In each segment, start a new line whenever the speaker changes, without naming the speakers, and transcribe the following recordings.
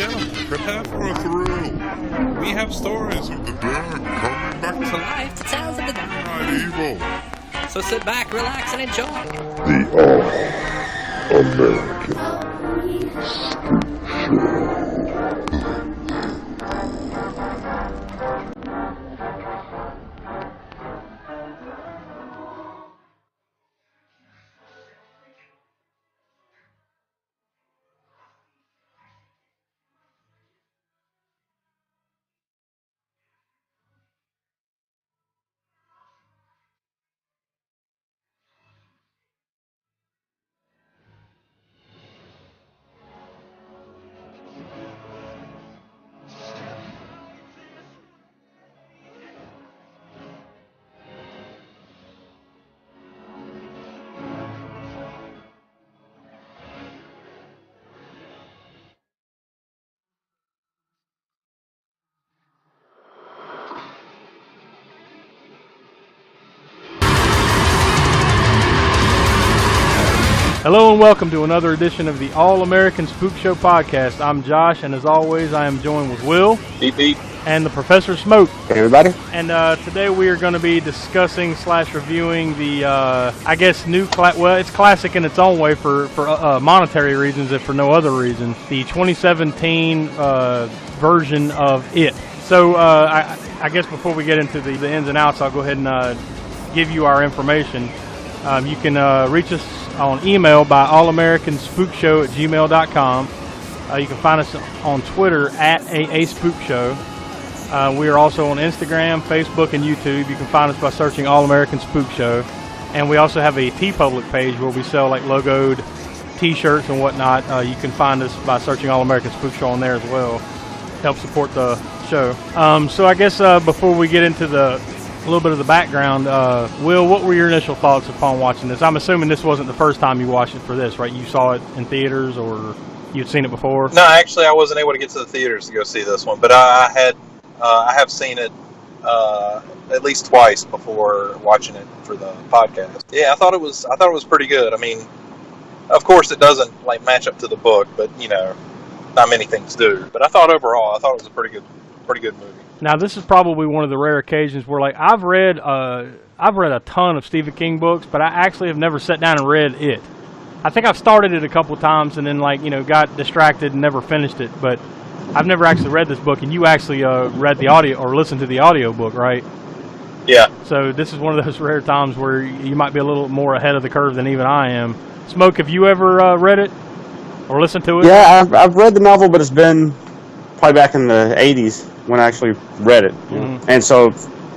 and gentlemen, prepare for a thrill. We have stories of the dead coming back to life to tales of the dark and evil. So sit back, relax, and enjoy
The All-American Spookshow.
Hello and welcome to another edition of the All-American Spookshow Podcast. I'm Josh, and as always, I am joined with Will.
Beep, beep.
And the Professor Smoke.
Hey, everybody.
And today we are going to be discussing / reviewing the, I guess, it's classic in its own way for monetary reasons, if for no other reason, the 2017 version of It. So I guess before we get into the ins and outs, I'll go ahead and give you our information. You can reach us on email by allamericanspookshow@gmail.com. You can find us on Twitter at @AASpookShow. We are also on Instagram, Facebook, and YouTube. You can find us by searching All-American Spook Show. And we also have a TeePublic page where we sell like logoed T-shirts and whatnot. You can find us by searching All-American Spook Show on there as well. Help support the show. So I guess before we get into a little bit of the background, Will, what were your initial thoughts upon watching this? I'm assuming this wasn't the first time you watched it for this, right? You saw it in theaters, or you'd seen it before?
No, actually, I wasn't able to get to the theaters to go see this one, but I have seen it at least twice before watching it for the podcast. Yeah, I thought it was pretty good. I mean, of course, it doesn't like match up to the book, but you know, not many things do. But I thought overall, it was a pretty good movie.
Now, this is probably one of the rare occasions where, like, I've read a ton of Stephen King books, but I actually have never sat down and read it. I think I've started it a couple times and then, like, you know, got distracted and never finished it. But I've never actually read this book, and you actually read the audio or listened to the audio book, right?
Yeah.
So this is one of those rare times where you might be a little more ahead of the curve than even I am. Smoke, have you ever read it or listened to it?
Yeah, I've read the novel, but it's been probably back in the 80s when I actually read it.
Mm-hmm.
And so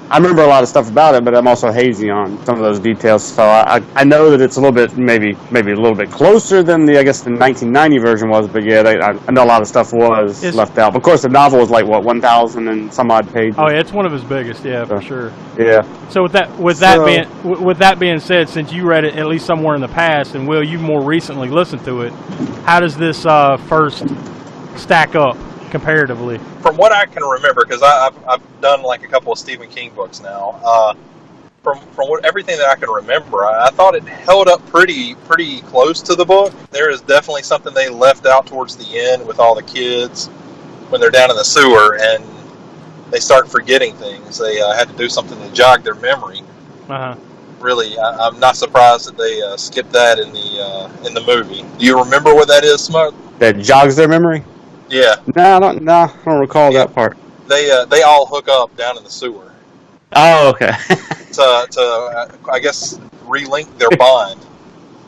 I remember a lot of stuff about it, but I'm also hazy on some of those details. So I know that it's a little bit, maybe a little bit closer than the 1990 version was, but yeah, I know a lot of stuff was left out. But of course, the novel was like, 1,000 and some odd pages.
Oh yeah, it's one of his biggest, for sure.
Yeah.
So with that being said, since you read it at least somewhere in the past, and Will, you've more recently listened to it, how does this first stack up comparatively?
From what I can remember, because I've done like a couple of Stephen King books now. From everything that I can remember, I thought it held up pretty close to the book. There is definitely something they left out towards the end with all the kids when they're down in the sewer and they start forgetting things. They had to do something to jog their memory.
Uh-huh.
Really, I'm not surprised that they skipped that in the movie. Do you remember what that is, Smoke?
That jogs their memory?
Yeah.
No, I don't recall that part.
They all hook up down in the sewer.
Oh, okay.
to I guess relink their bond.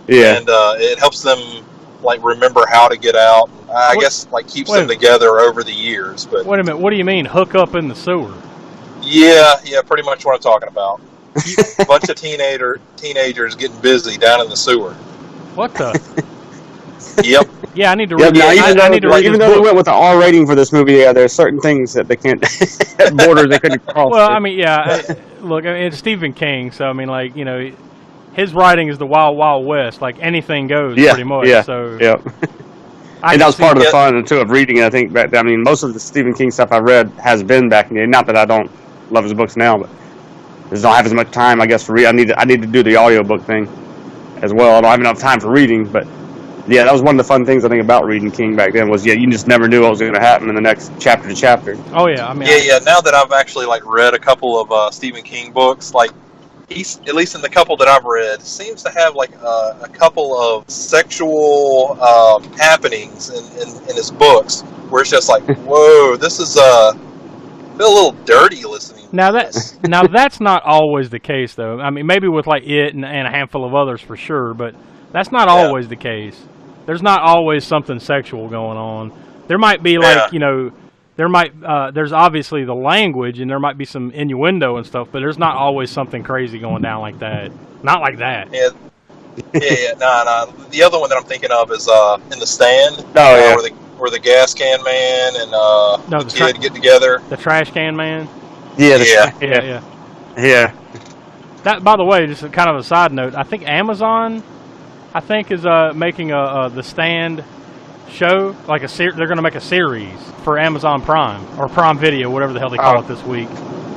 Yeah.
And it helps them like remember how to get out. I guess like keeps them together over the years. But
wait a minute, what do you mean hook up in the sewer?
Yeah, pretty much what I'm talking about. A bunch of teenagers getting busy down in the sewer.
What the?
Yep.
Yeah, I need to read.
Yeah,
even
though we went with the R rating for this movie, there's certain things that they can't borders they couldn't cross.
Well, I mean, look, it's Stephen King, so I mean, like, you know, his writing is the Wild Wild West. Like anything goes, pretty much. Yeah. So
yeah. And that was part of the fun too of reading it. I think. I mean, most of the Stephen King stuff I've read has been back in the day. Not that I don't love his books now, but I just don't have as much time, I guess, for read. I need to do the audiobook thing as well. I don't have enough time for reading, but Yeah, that was one of the fun things I think about reading King back then was, you just never knew what was going to happen in the next chapter to chapter.
Oh, yeah. I mean,
Now that I've actually read a couple of Stephen King books, he's, at least in the couple that I've read, seems to have a couple of sexual happenings in his books where it's just whoa, this is feel a little dirty listening.
Now that's not always the case though. I mean, maybe with it and a handful of others for sure, but that's not always the case. There's not always something sexual going on. There might be there's obviously the language and there might be some innuendo and stuff, but there's not always something crazy going down like that. Not like that.
Yeah. No. The other one that I'm thinking of is In the Stand.
Oh, yeah.
Where the gas can man and the kid get together.
The trash can man.
Yeah.
Yeah. That, by the way, just kind of a side note. I think Amazon, is making a The Stand show, they're going to make a series for Amazon Prime or Prime Video, whatever the hell they call it this week.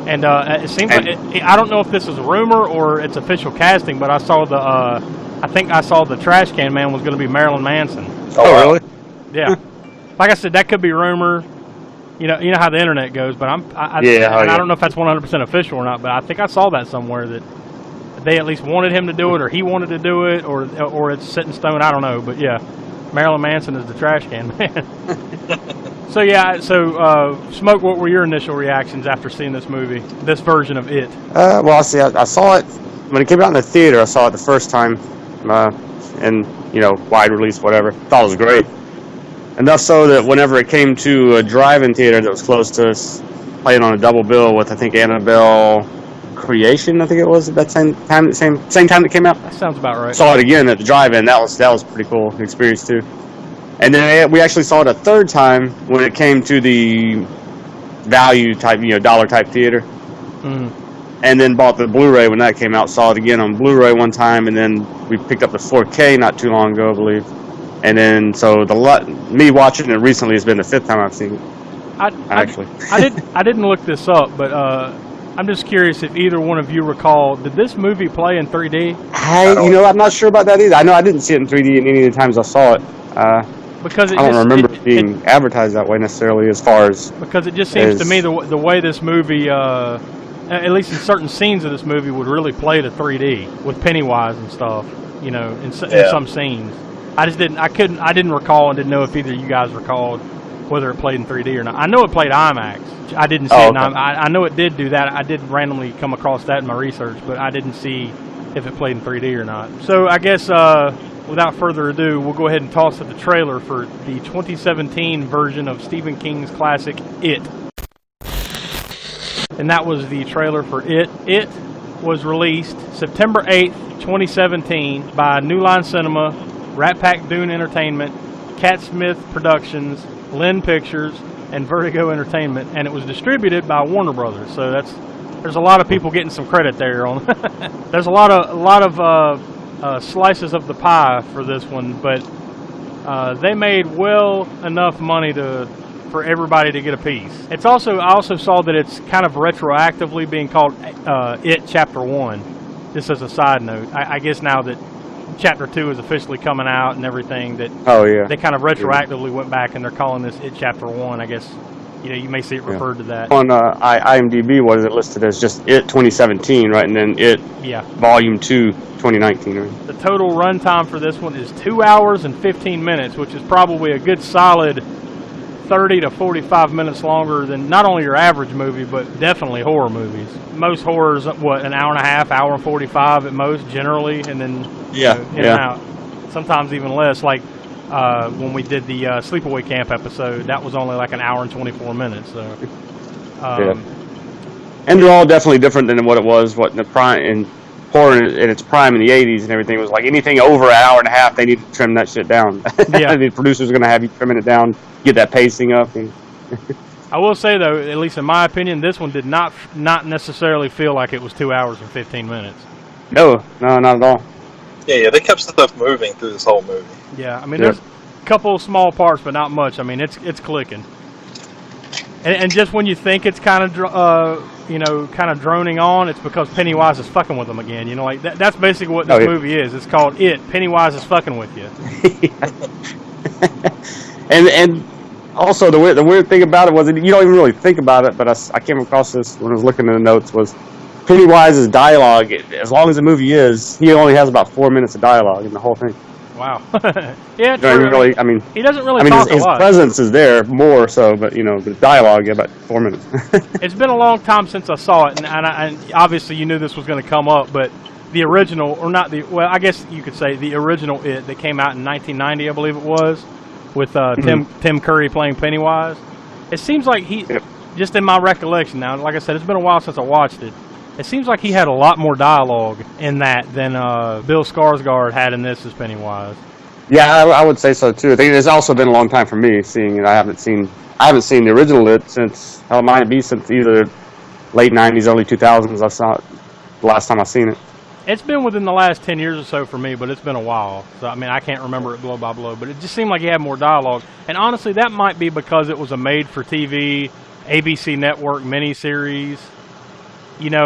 And it seems I don't know if this is a rumor or it's official casting, but I saw the trash can man was going to be Marilyn Manson.
Oh, really?
Yeah. Like I said, that could be rumor. You know how the internet goes, but I don't know if that's 100% official or not. But I think I saw that somewhere that they at least wanted him to do it, or he wanted to do it, or it's set in stone. I don't know, but yeah, Marilyn Manson is the trash can man. So Smoke, what were your initial reactions after seeing this movie, this version of It?
Well, I saw it when it came out in the theater. I saw it the first time, and wide release, whatever. Thought it was great. Enough so that whenever it came to a drive-in theater that was close to us, playing on a double bill with, I think, Annabelle Creation, I think it was at that same time that came out.
That sounds about right.
Saw it again at the drive-in. That was pretty cool experience too. And then we actually saw it a third time when it came to the value type, dollar type theater.
Mm-hmm.
And then bought the Blu-ray when that came out. Saw it again on Blu-ray one time, and then we picked up the 4K not too long ago, I believe. And then, so me watching it recently has been the fifth time I've seen it.
I didn't look this up, but I'm just curious if either one of you recall, did this movie play in 3D?
I'm not sure about that either. I know I didn't see it in 3D in any of the times I saw it.
Because
I don't remember it being advertised that way necessarily as far as...
Because it just seems to me the way this movie, at least in certain scenes of this movie, would really play to 3D with Pennywise and stuff, in some scenes. I didn't recall and didn't know if either of you guys recalled whether it played in 3D or not. I know it played IMAX. I didn't see it. I know it did do that. I did randomly come across that in my research, but I didn't see if it played in 3D or not. So I guess without further ado, we'll go ahead and toss up the trailer for the 2017 version of Stephen King's classic, It. And that was the trailer for It. It was released September 8th, 2017 by New Line Cinema, Rat Pack Dune Entertainment, Cat Smith Productions, Lynn Pictures, and Vertigo Entertainment, and it was distributed by Warner Brothers. So there's a lot of people getting some credit there. There's a lot of slices of the pie for this one, but they made well enough money for everybody to get a piece. I also saw that it's kind of retroactively being called It Chapter 1. Just as a side note, I guess now that Chapter 2 is officially coming out and everything, that they kind of retroactively went back and they're calling this It Chapter 1. I guess you may see it referred to that.
On IMDb, what is it listed as? Just It 2017, right? And then It Volume 2 2019, right?
The total runtime for this one is 2 hours and 15 minutes, which is probably a good solid 30 to 45 minutes longer than not only your average movie, but definitely horror movies. Most horrors, an hour and a half, hour and 45 at most, generally, and then in and out. Sometimes even less. Like when we did the Sleepaway Camp episode, that was only like an hour and 24 minutes. So,
and they're all definitely different than what it was. What in the prime in horror in its prime in the 80s and everything was like anything over an hour and a half, they need to trim that shit down. The producers are going to have you trimming it down, get that pacing up. And
I will say though, at least in my opinion, this one did not necessarily feel like it was 2 hours and 15 minutes.
No, not at all.
Yeah, they kept stuff moving through this whole movie.
Yeah, I mean, there's a couple of small parts, but not much. I mean, it's clicking. And just when you think it's kind of droning on, it's because Pennywise is fucking with them again. You know, like that's basically what this movie is. It's called It. Pennywise is fucking with you.
And also the weird thing about it was that you don't even really think about it, but I came across this when I was looking at the notes, was Pennywise's dialogue, as long as the movie is, he only has about 4 minutes of dialogue in the whole thing.
Wow. Yeah,
true. Really,
he doesn't really talk a lot.
His presence is there more so, but the dialogue, about 4 minutes.
It's been a long time since I saw it, and obviously you knew this was going to come up, but the original, or not the, well, I guess you could say the original It that came out in 1990, I believe it was, with Tim Curry playing Pennywise. It seems like just in my recollection now, like I said, it's been a while since I watched it. It seems like he had a lot more dialogue in that than Bill Skarsgård had in this as Pennywise.
Yeah, I would say so too. I think it's also been a long time for me seeing it. I haven't seen the original It since since either late '90s, early 2000s. I saw it the last time I seen it.
It's been within the last 10 years or so for me, but it's been a while. So I mean, I can't remember it blow by blow, but it just seemed like he had more dialogue. And honestly, that might be because it was a made-for-TV ABC Network miniseries.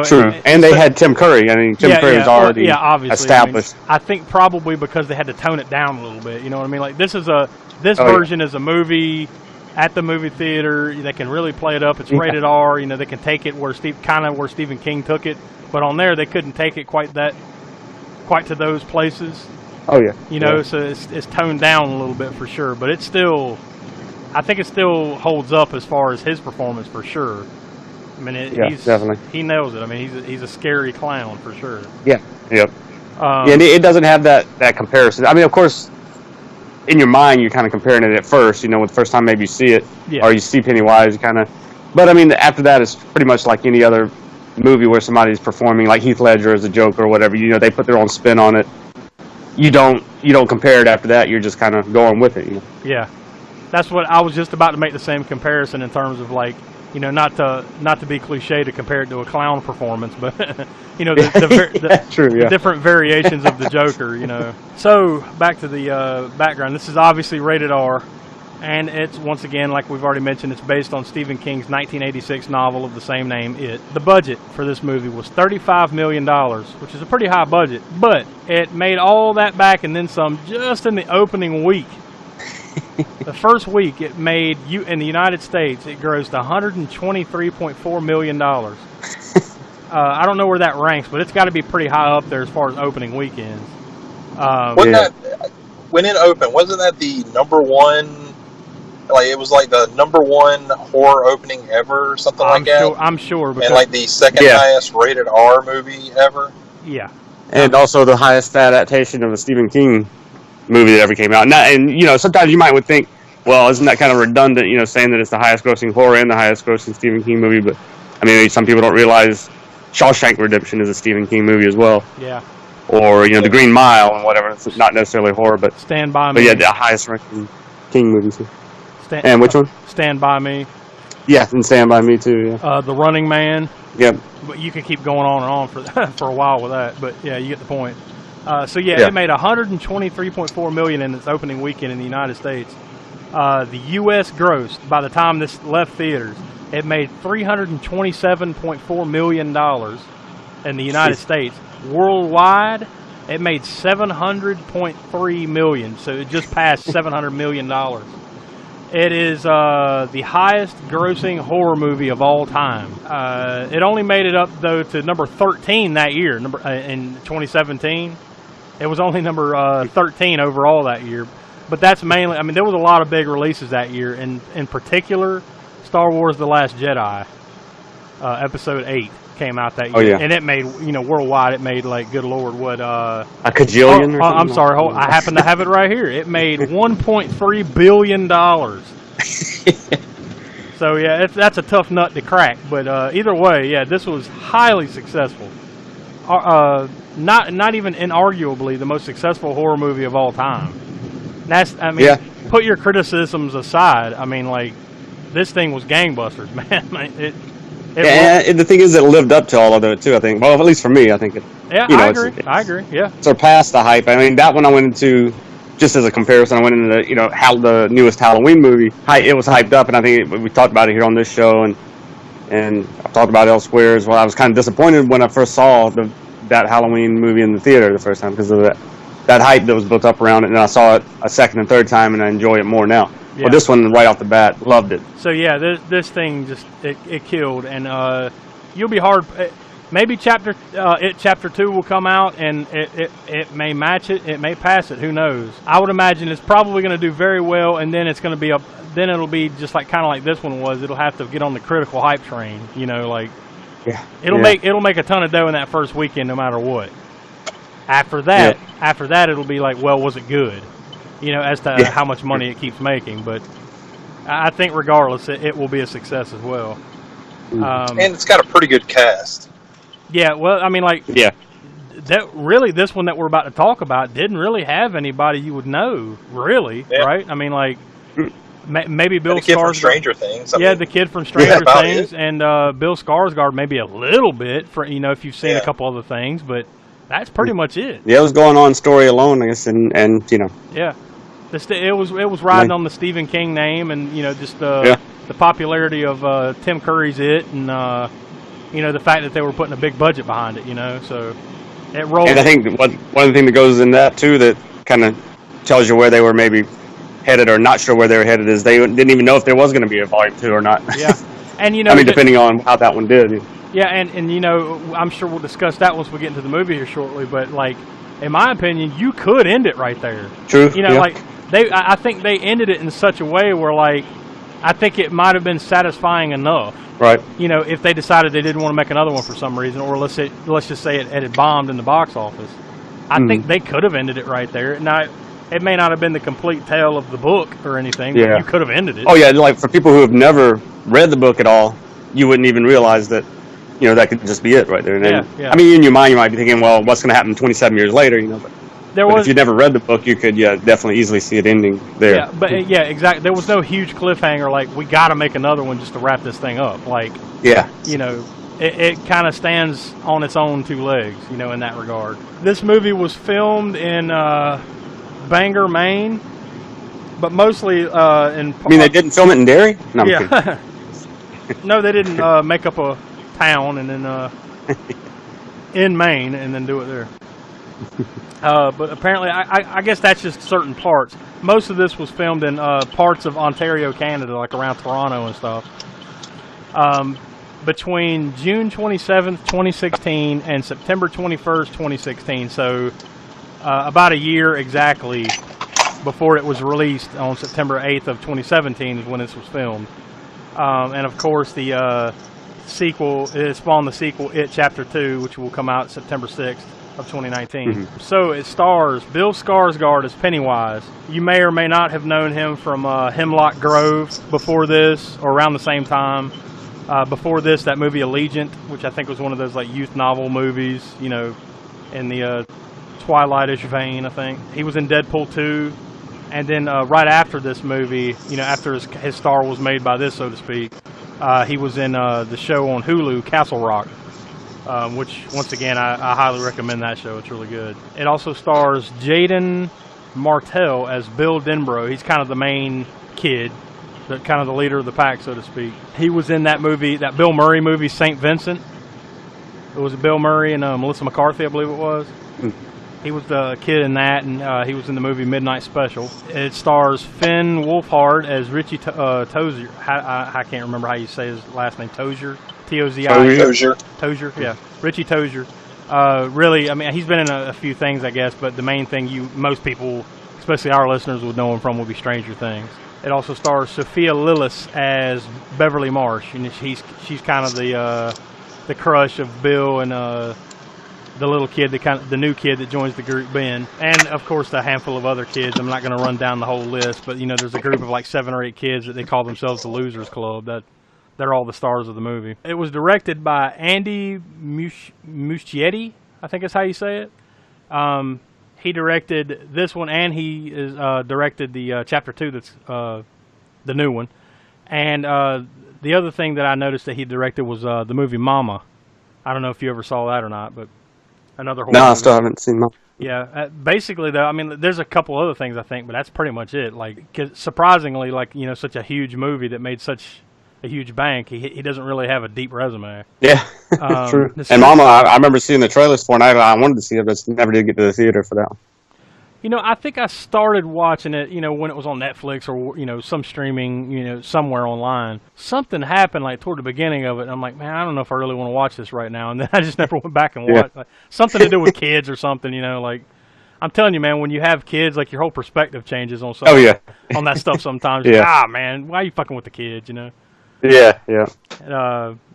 True, and they had Tim Curry. I mean, Tim Curry was already
obviously
established.
I think probably because they had to tone it down a little bit. You know what I mean? Like this version is a movie at the movie theater. They can really play it up. It's rated R. They can take it where Stephen King took it, but on there they couldn't take it quite to those places.
Oh yeah.
So it's toned down a little bit for sure, but I think it still holds up as far as his performance for sure. I mean,
definitely.
He nails it. I mean, he's a scary clown for sure.
Yeah, yep. And it doesn't have that comparison. I mean, of course, in your mind, you're kind of comparing it at first. When the first time maybe you see it, or you see Pennywise, you kind of. But I mean, after that, it's pretty much like any other movie where somebody's performing, like Heath Ledger as a Joker or whatever. They put their own spin on it. You don't compare it after that. You're just kind of going with it.
Yeah, that's what I was just about to make the same comparison in terms of like. Not to be cliche to compare it to a clown performance, but the different variations of the Joker. So back to the background. This is obviously rated R, and it's once again, like we've already mentioned, it's based on Stephen King's 1986 novel of the same name. It. The budget for this movie was $35 million, which is a pretty high budget, but it made all that back and then some just in the opening week. The first week it made in the United States, it grossed $123.4 million. I don't know where that ranks, but it's got to be pretty high up there as far as opening weekends.
When it opened, wasn't that the number one? Like it was like the number one horror opening ever, or something like that.
I'm sure.
And like the second highest rated R movie ever.
Yeah.
And also the highest adaptation of a Stephen King movie that ever came out. And sometimes you would think, well, isn't that kind of redundant, saying that it's the highest grossing horror and the highest grossing Stephen King movie? But I mean, some people don't realize Shawshank Redemption is a Stephen King movie as well.
Yeah.
Or The Green Mile and whatever. It's not necessarily horror, but
Stand By Me.
But yeah, the highest ranking King movies. And which one?
Stand By Me.
Yeah, and Stand By Me too. Yeah.
The Running Man.
Yep.
But you can keep going on and on for a while with that. But yeah, you get the point. It made $123.4 million in its opening weekend in the United States. The U.S. gross, by the time this left theaters, it made $327.4 million in the United States. Worldwide, it made $700.3 million, so it just passed $700 million. It is the highest grossing horror movie of all time. It only made it up, though, to number 13 that year, in 2017. It was only number 13 overall that year. But that's mainly, I mean, there was a lot of big releases that year. And in particular, Star Wars The Last Jedi, Episode 8 came out that year.
Oh, yeah.
And it made, worldwide, it made, like, good Lord, what...
a cajillion or something?
I'm sorry, I happen to have it right here. It made $1.3 billion. So, yeah, that's a tough nut to crack. But either way, yeah, this was highly successful. Not even inarguably the most successful horror movie of all time. Put your criticisms aside. I mean, like, this thing was gangbusters, man.
And the thing is, it lived up to all of it too. I think. Well, at least for me, I think it.
Yeah, I agree. Yeah.
Surpassed the hype. I mean, that one I went into just as a comparison, I went into the newest Halloween movie. It was hyped up, and I think we talked about it here on this show, and I've talked about it elsewhere as well. I was kind of disappointed when I first saw that Halloween movie in the theater the first time because of that hype that was built up around it, and I saw it a second and third time, and I enjoy it more now. Yeah. Well, this one, right off the bat, loved it.
So, yeah, this thing just, it killed, and you'll be hard... Maybe chapter 2 will come out, and it may match it, it may pass it, who knows. I would imagine it's probably going to do very well, and then it's going to be then it'll be just like kind of like this one was. It'll have to get on the critical hype train, it'll make a ton of dough in that first weekend no matter what. After that it'll be like, well, was it good? As to how much money it keeps making, but I think regardless it will be a success as well.
And it's got a pretty good cast.
Yeah, well, I mean, that really, this one that we're about to talk about didn't really have anybody you would know, really, right? I mean, maybe Bill Skarsgård. The kid from
Stranger Things.
The kid from Stranger Things, and Bill Skarsgård maybe a little bit, for if you've seen a couple other things, but that's pretty much it.
Yeah, it was going on story alone, I guess, and
Yeah. It was riding on the Stephen King name, and, just the popularity of Tim Curry's It, and... the fact that they were putting a big budget behind it, so it rolled.
And I think one of the things that goes in that, too, that kind of tells you where they were maybe headed or not sure where they were headed is they didn't even know if there was going to be a Volume 2 or not.
Yeah. And,
depending on how that one did.
Yeah, and I'm sure we'll discuss that once we get into the movie here shortly, but, in my opinion, you could end it right there.
True.
I think they ended it in such a way where, I think it might have been satisfying enough.
Right.
If they decided they didn't want to make another one for some reason, or let's just say it had bombed in the box office, I think they could have ended it right there. Now, it may not have been the complete tale of the book or anything, but you could have ended it.
Oh, yeah, for people who have never read the book at all, you wouldn't even realize that, that could just be it right there. And
yeah.
I mean, in your mind, you might be thinking, well, what's going to happen 27 years later, but... But if you never read the book, you could definitely easily see it ending there.
Yeah, but exactly. There was no huge cliffhanger we got to make another one just to wrap this thing up. It kind of stands on its own two legs, in that regard. This movie was filmed in Bangor, Maine, but mostly in...
I mean, they didn't film it in Derry? No,
yeah. No, they didn't make up a town and then in Maine and then do it there. But apparently, I guess that's just certain parts. Most of this was filmed in parts of Ontario, Canada, around Toronto and stuff. Between June 27th, 2016 and September 21st, 2016. So about a year exactly before it was released on September 8th of 2017 is when this was filmed. And of course, the sequel, it spawned the sequel, It Chapter 2, which will come out September 6th. Of 2019. Mm-hmm. So it stars Bill Skarsgård as Pennywise. You may or may not have known him from Hemlock Grove before this, or around the same time. Before this, that movie Allegiant, which I think was one of those youth novel movies, in the Twilight-ish vein, I think. He was in Deadpool 2, and then right after this movie, after his star was made by this, so to speak, he was in the show on Hulu, Castle Rock. Which, once again, I highly recommend that show. It's really good. It also stars Jaden Martell as Bill Denbrough. He's kind of the main kid, kind of the leader of the pack, so to speak. He was in that movie, that Bill Murray movie, St. Vincent. It was Bill Murray and Melissa McCarthy, I believe it was. He was the kid in that, and he was in the movie Midnight Special. It stars Finn Wolfhard as Tozier. I can't remember how you say his last name. Tozier? T-O-Z-I. Tozier, yeah. Richie Tozier. Really, I mean, he's been in a few things, I guess, but the main thing most people, especially our listeners, would know him from would be Stranger Things. It also stars Sophia Lillis as Beverly Marsh, and she's kind of the crush of Bill and the little kid, the new kid that joins the group, Ben, and of course a handful of other kids. I'm not going to run down the whole list, but there's a group of 7 or 8 kids that they call themselves the Losers Club. They're all the stars of the movie. It was directed by Andy Muschietti, I think is how you say it. He directed this one, and he is directed the Chapter 2, that's the new one. And the other thing that I noticed that he directed was the movie Mama. I don't know if you ever saw that or not, but another horror movie.
No, I still haven't seen Mama.
Yeah, basically though, I mean, there's a couple other things I think, but that's pretty much it. Like, 'cause surprisingly, like, you know, such a huge movie that made such a huge bank, he doesn't really have a deep resume.
Yeah, true. And Mama, I remember seeing the trailers for it, and I wanted to see it, but never did get to the theater for that one.
You know, I think I started watching it, you know, when it was on Netflix or, you know, some streaming, you know, somewhere online. Something happened, like, toward the beginning of it, and I'm like, man, I don't know if I really want to watch this right now. And then I just never went back and watched. Like, something to do with kids or something, you know, like, I'm telling you, man, when you have kids, like, your whole perspective changes on something.
Oh, yeah.
On that stuff sometimes.
Yeah.
Like, man, why are you fucking with the kids, you know?
Yeah, yeah.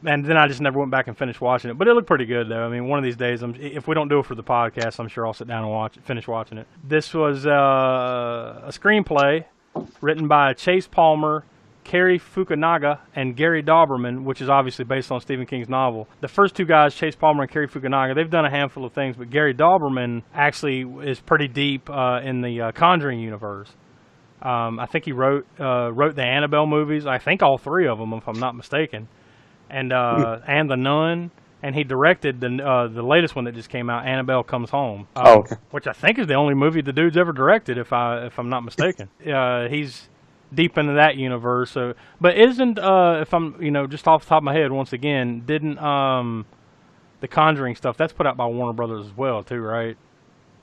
And then I just never went back and finished watching it. But it looked pretty good, though. I mean, one of these days, if we don't do it for the podcast, I'm sure I'll sit down and finish watching it. This was a screenplay written by Chase Palmer, Cary Fukunaga, and Gary Dauberman, which is obviously based on Stephen King's novel. The first two guys, Chase Palmer and Cary Fukunaga, they've done a handful of things, but Gary Dauberman actually is pretty deep in the Conjuring universe. I think he wrote the Annabelle movies. I think all three of them, if I'm not mistaken, and The Nun. And he directed the latest one that just came out, Annabelle Comes Home.
Okay.
Which I think is the only movie the dude's ever directed, if I'm not mistaken. He's deep into that universe. So, but isn't if I'm just off the top of my head once again, didn't the Conjuring stuff that's put out by Warner Brothers as well too, right?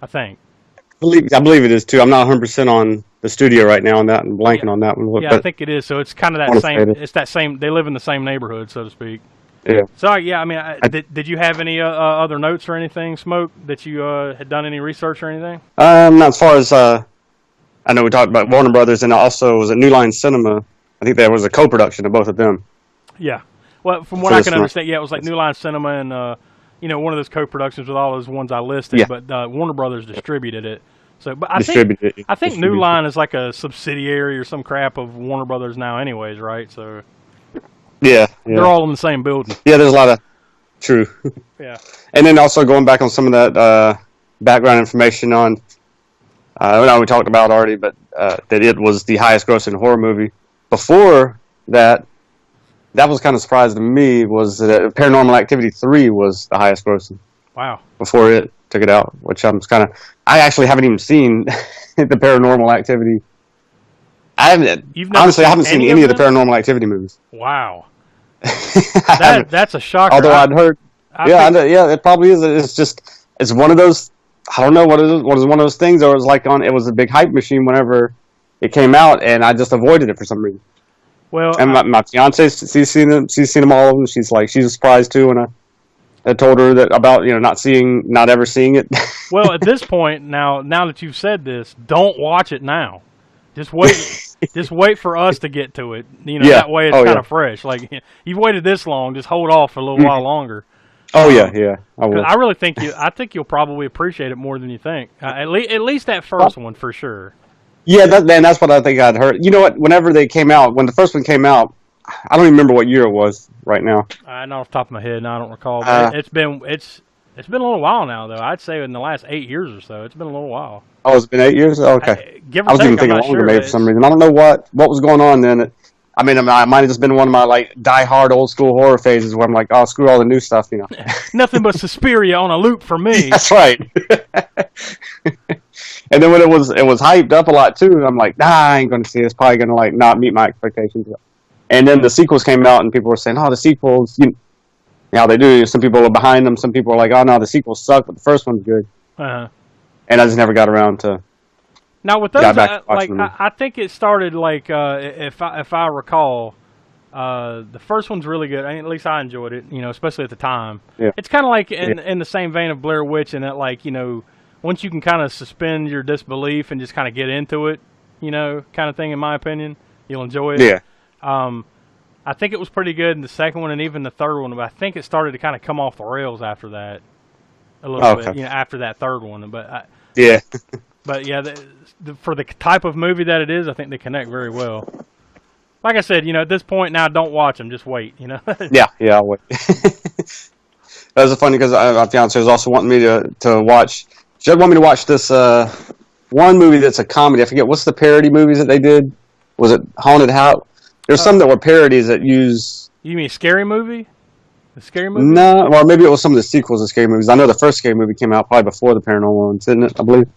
I think.
I believe it is too. I'm not 100% on the studio right now on that and blanking on that one.
Yeah, I think it is. So it's kind of that same. It's that same. They live in the same neighborhood, so to speak.
Yeah.
So yeah, I mean, did you have any other notes or anything, Smoke, that you had done any research or anything?
Not as far as I know. We talked about Warner Brothers, and also was it New Line Cinema. I think there was a co-production of both of them.
Yeah. Well, from what I can understand, it was like New Line Cinema and one of those co-productions with all those ones I listed. Yeah. But Warner Brothers distributed it. So, but I think New Line is like a subsidiary or some crap of Warner Brothers now, anyways, right? So.
Yeah.
They're all in the same building.
Yeah, there's a lot of true.
Yeah.
And then also going back on some of that background information on, I know we talked about already, but that it was the highest grossing horror movie. Before that was kind of surprising to me, was that Paranormal Activity 3 was the highest grossing.
Wow.
Before it took it out, which I actually haven't even seen the Paranormal Activity. I haven't seen any of the Paranormal Activity movies.
Wow. That's a shocker.
Although I'd heard, it probably is. It's one of those. I don't know what it was one of those things, or it was a big hype machine whenever it came out, and I just avoided it for some reason.
Well,
and my fiance, she's seen them all of them. She's surprised too, and I told her that about not ever seeing it.
Well, at this point now that you've said this, don't watch it now. Just wait. Just wait for us to get to it. That way it's kind of fresh. Like, you've waited this long, just hold off for a little while longer.
Oh yeah. I will.
I really think you'll probably appreciate it more than you think. At least that first one for sure.
Yeah, that's what I think I'd heard. You know what? Whenever they came out, when the first one came out, I don't even remember what year it was right now.
Not off the top of my head, and I don't recall. But it's been a little while now, though. I'd say in the last 8 years or so, it's been a little while.
Oh, it's been 8 years? Okay.
I
was even thinking longer, maybe, for some reason. I don't know what was going on then. I might have just been one of my, die-hard old-school horror phases where I'm like, oh, screw all the new stuff,
Nothing but Suspiria on a loop for me.
That's right. And then when it was hyped up a lot, too, and I'm like, nah, I ain't going to see it. It's probably going to, not meet my expectations. And then the sequels came out, and people were saying, oh, the sequels, they do. Some people are behind them. Some people are like, oh, no, the sequels suck, but the first one's good.
Uh-huh.
And I just never got around to.
Now with those, I think it started if I recall, the first one's really good. At least I enjoyed it, especially at the time.
Yeah.
It's kind of like in the same vein of Blair Witch, in that once you can kind of suspend your disbelief and just kind of get into it, kind of thing. In my opinion, you'll enjoy it.
Yeah.
I think it was pretty good in the second one and even the third one, but I think it started to kind of come off the rails after that. A little bit, after that third one, but
yeah.
But yeah, for the type of movie that it is, I think they connect very well. Like I said, at this point now, don't watch them. Just wait.
Yeah, I'll wait. That was funny because my fiance was also wanting me to watch. She wanted me to watch this one movie that's a comedy. I forget what's the parody movies that they did. Was it Haunted House? There's some that were parodies that use.
You mean Scary Movie? The scary movie?
No, or maybe it was some of the sequels of scary movies. I know the first scary movie came out probably before the paranormal ones, didn't it? I believe.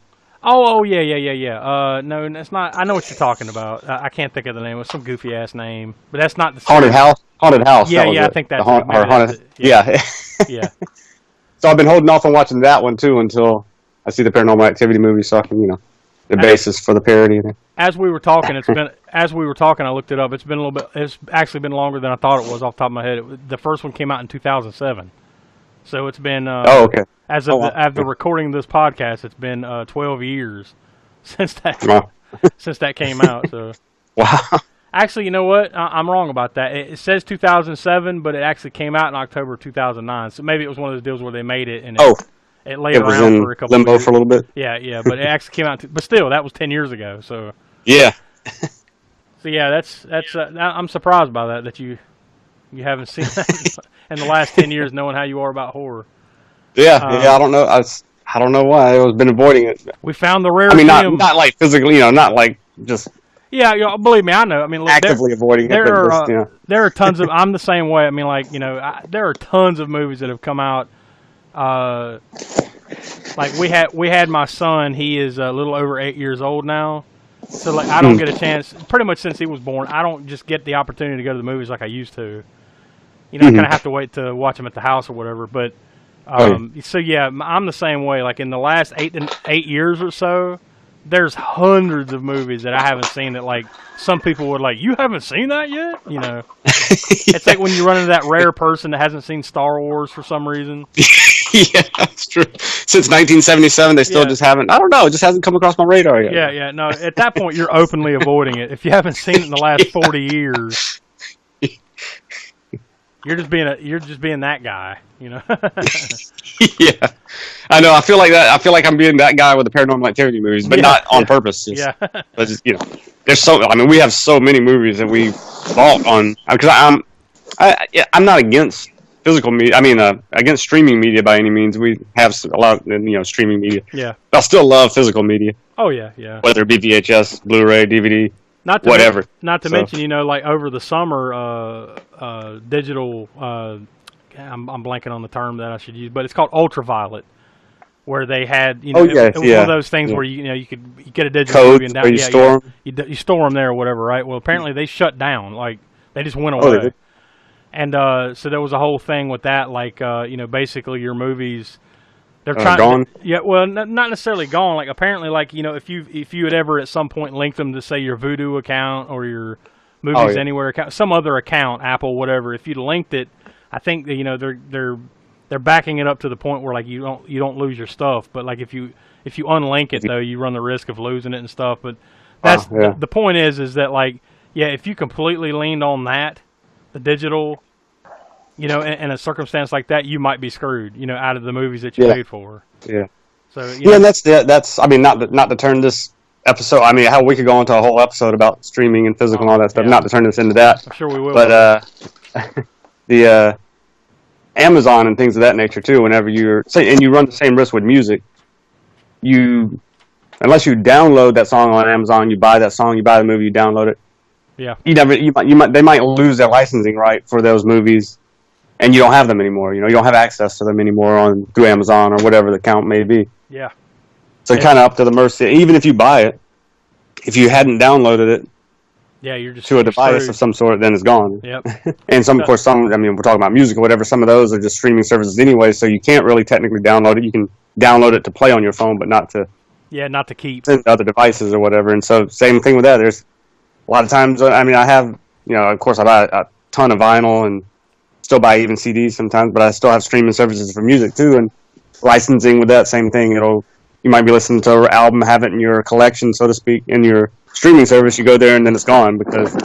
Oh, yeah. No, that's not. I know what you're talking about. I can't think of the name. It was some goofy ass name, but that's not the
Haunted House. Haunted House.
Yeah, I think that's
Haunted. Yeah.
Yeah.
So I've been holding off on watching that one too until I see the Paranormal Activity movie, so I can, the basis for the parody.
As we were talking, I looked it up. It's been a little bit. It's actually been longer than I thought it was off the top of my head. The first one came out in 2007, so it's been.
Okay.
As of the recording of this podcast, it's been 12 years since that came out. So.
Wow.
Actually, you know what? I'm wrong about that. It says 2007, but it actually came out in October 2009. So maybe it was one of those deals where they made it and it lay around for a couple
limbo
of years.
for a little bit.
Yeah, but it actually came out. But still, that was 10 years ago. So
yeah.
So yeah, that's. I'm surprised by that you haven't seen that in the last 10 years, knowing how you are about horror.
Yeah, I don't know. I don't know why I've been avoiding it.
We found the rare.
I mean, not like physically, not like just.
Yeah, believe me, I know. I mean, look,
actively avoiding it.
There are tons of. I'm the same way. I mean, there are tons of movies that have come out. Like we had my son. He is a little over 8 years old now. So I don't get a chance. Pretty much since he was born, I don't just get the opportunity to go to the movies like I used to. I kind of have to wait to watch them at the house or whatever. But so yeah, I'm the same way. Like in the last 8 years or so. There's hundreds of movies that I haven't seen that, some people would you haven't seen that yet? It's like when you run into that rare person that hasn't seen Star Wars for some reason.
Yeah, that's true. Since 1977, they still just haven't, I don't know, it just hasn't come across my radar yet.
Yeah, no, at that point, you're openly avoiding it. If you haven't seen it in the last 40 years, you're just being that guy,
Yeah. I know. I feel like that. I feel like I'm being that guy with the Paranormal Activity movies, but not on purpose. But just there's we have so many movies that we bought on because I'm not against physical media. I mean, against streaming media by any means. We have a lot of streaming media.
Yeah.
But I still love physical media.
Oh yeah.
Whether it be VHS, Blu-ray, DVD,
whatever. Not to mention, over the summer, digital. I'm blanking on the term that I should use, but it's called ultraviolet. Where they had, it was one of those things where you could get a digital movie and
you store them.
You store them there or whatever, right? Well, apparently they shut down, they just went away. And so there was a whole thing with that, basically your movies, they're trying.
Gone.
Not necessarily gone. Apparently, if you had ever at some point linked them to say your Vudu account or your Movies Anywhere account, some other account, Apple, whatever. If you'd linked it, I think that they're backing it up to the point where you don't lose your stuff, but if you unlink it though, you run the risk of losing it and stuff. But that's the point is that if you completely leaned on the digital, in a circumstance like that, you might be screwed, out of the movies that you paid for.
Yeah.
So
and that's I mean not to turn this episode. I mean, how we could go into a whole episode about streaming and physical and all that stuff. Not to turn this into that.
I'm sure we will.
But the Amazon and things of that nature too. Whenever you run the same risk with music, unless you download that song on Amazon, you buy that song, you buy the movie, you download it.
Yeah.
They might lose their licensing right for those movies, and you don't have them anymore. You don't have access to them anymore through Amazon or whatever the account may be.
Yeah.
So kind of up to the mercy. Even if you buy it, if you hadn't downloaded it,
you're just
to a device of some sort, then it's gone.
Yep.
And we're talking about music or whatever. Some of those are just streaming services anyway, so you can't really technically download it. You can download it to play on your phone, but not to
keep
other devices or whatever. And so same thing with that. There's a lot of times. I have of course I buy a ton of vinyl and still buy even CDs sometimes, but I still have streaming services for music too, and licensing with that same thing. You might be listening to an album, have it in your collection, so to speak, in your streaming service. You go there and then it's gone because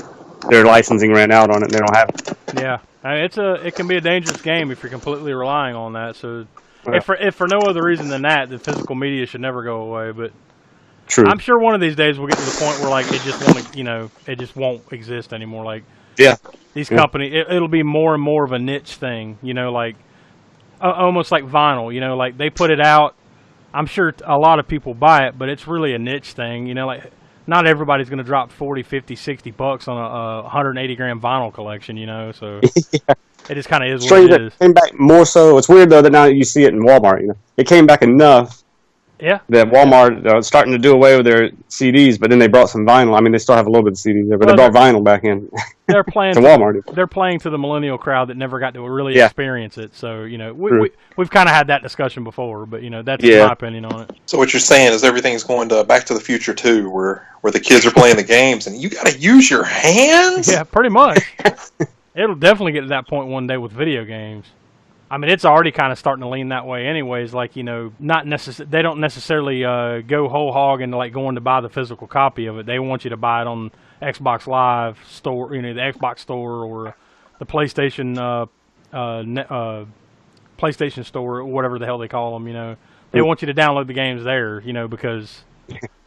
their licensing ran out on it and they don't have it.
Yeah, it can be a dangerous game if you're completely relying on that. So, if for no other reason than that, the physical media should never go away. But
true,
I'm sure one of these days we'll get to the point where it just won't exist anymore. These companies, it'll be more and more of a niche thing. Almost like vinyl. They put it out. I'm sure a lot of people buy it, but it's really a niche thing. Not everybody's going to drop $40, $50, $60 on a 180 gram vinyl collection, so. It just kind of is
Strange
what
that
it is.
it came back more so. It's weird though that now you see it in Walmart. It came back enough.
Yeah.
That Walmart is starting to do away with their CDs, but then they brought some vinyl. I mean, they still have a little bit of CDs there, but they brought vinyl back in.
They're playing
to Walmart.
They're playing to the millennial crowd that never got to really
Yeah.
experience it. So we've kind of had that discussion before, but that's my opinion on it.
So what you're saying is everything's going to Back to the Future 2, where the kids are playing the games and you got to use your hands.
Yeah, pretty much. It'll definitely get to that point one day with video games. I mean, it's already kind of starting to lean that way, anyways. Like they don't necessarily go whole hog into like going to buy the physical copy of it. They want you to buy it on Xbox Live store, the Xbox store or the PlayStation PlayStation store, or whatever the hell they call them. They want you to download the games there, because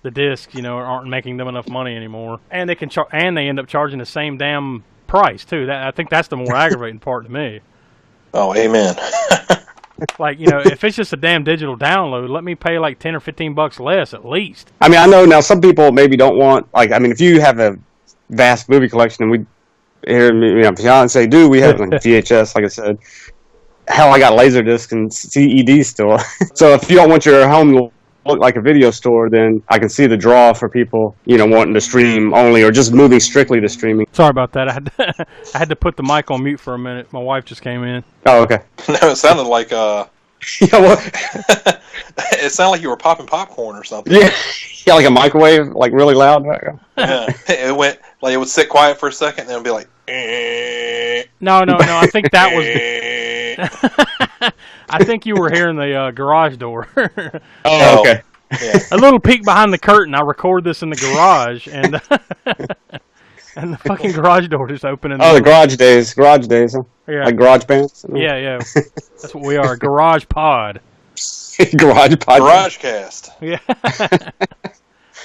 the discs, aren't making them enough money anymore, and they can and they end up charging the same damn price too. I think that's the more aggravating part to me.
Oh, amen.
Like, if it's just a damn digital download, let me pay like $10 or $15 less at least.
I mean, I know now some people maybe don't want, if you have a vast movie collection, and we here, fiance do, we have like VHS, like I said. Hell, I got Laserdisc and CED still. So if you don't want your home to look like a video store, then I can see the draw for people, wanting to stream only or just moving strictly to streaming.
Sorry about that. I had to put the mic on mute for a minute. My wife just came in.
Oh, okay.
No, it sounded like
Yeah, what?
it sounded like you were popping popcorn or something.
Yeah, like a microwave, like really loud.
Yeah, it went like it would sit quiet for a second, and then it'd be like.
No. I think that was. I think you were hearing the garage door.
Oh, okay.
Yeah.
A little peek behind the curtain. I record this in the garage, and and the fucking garage door just opened.
The garage days, huh?
Yeah.
Like garage bands.
Yeah. That's what we are. Garage pod.
Garage pod.
Garage cast.
Yeah.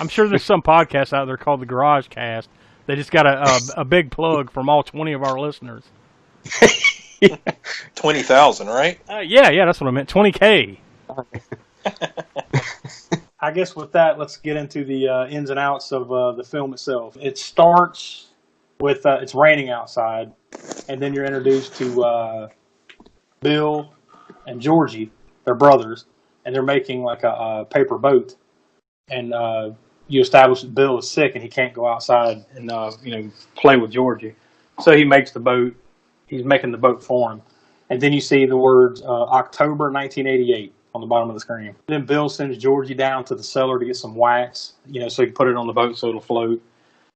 I'm sure there's some podcast out there called the Garage Cast. They just got a big plug from all 20 of our listeners.
20,000, right?
Yeah, that's what I meant. 20K. I guess with that, let's get into the ins and outs of the film itself. It starts with it's raining outside, and then you're introduced to Bill and Georgie, their brothers, and they're making like a paper boat. And you establish that Bill is sick and he can't go outside and play with Georgie, so he makes the boat. He's making the boat for him, and then you see the words October 1988 on the bottom of the screen. Then Bill sends Georgie down to the cellar to get some wax, so he can put it on the boat so it'll float.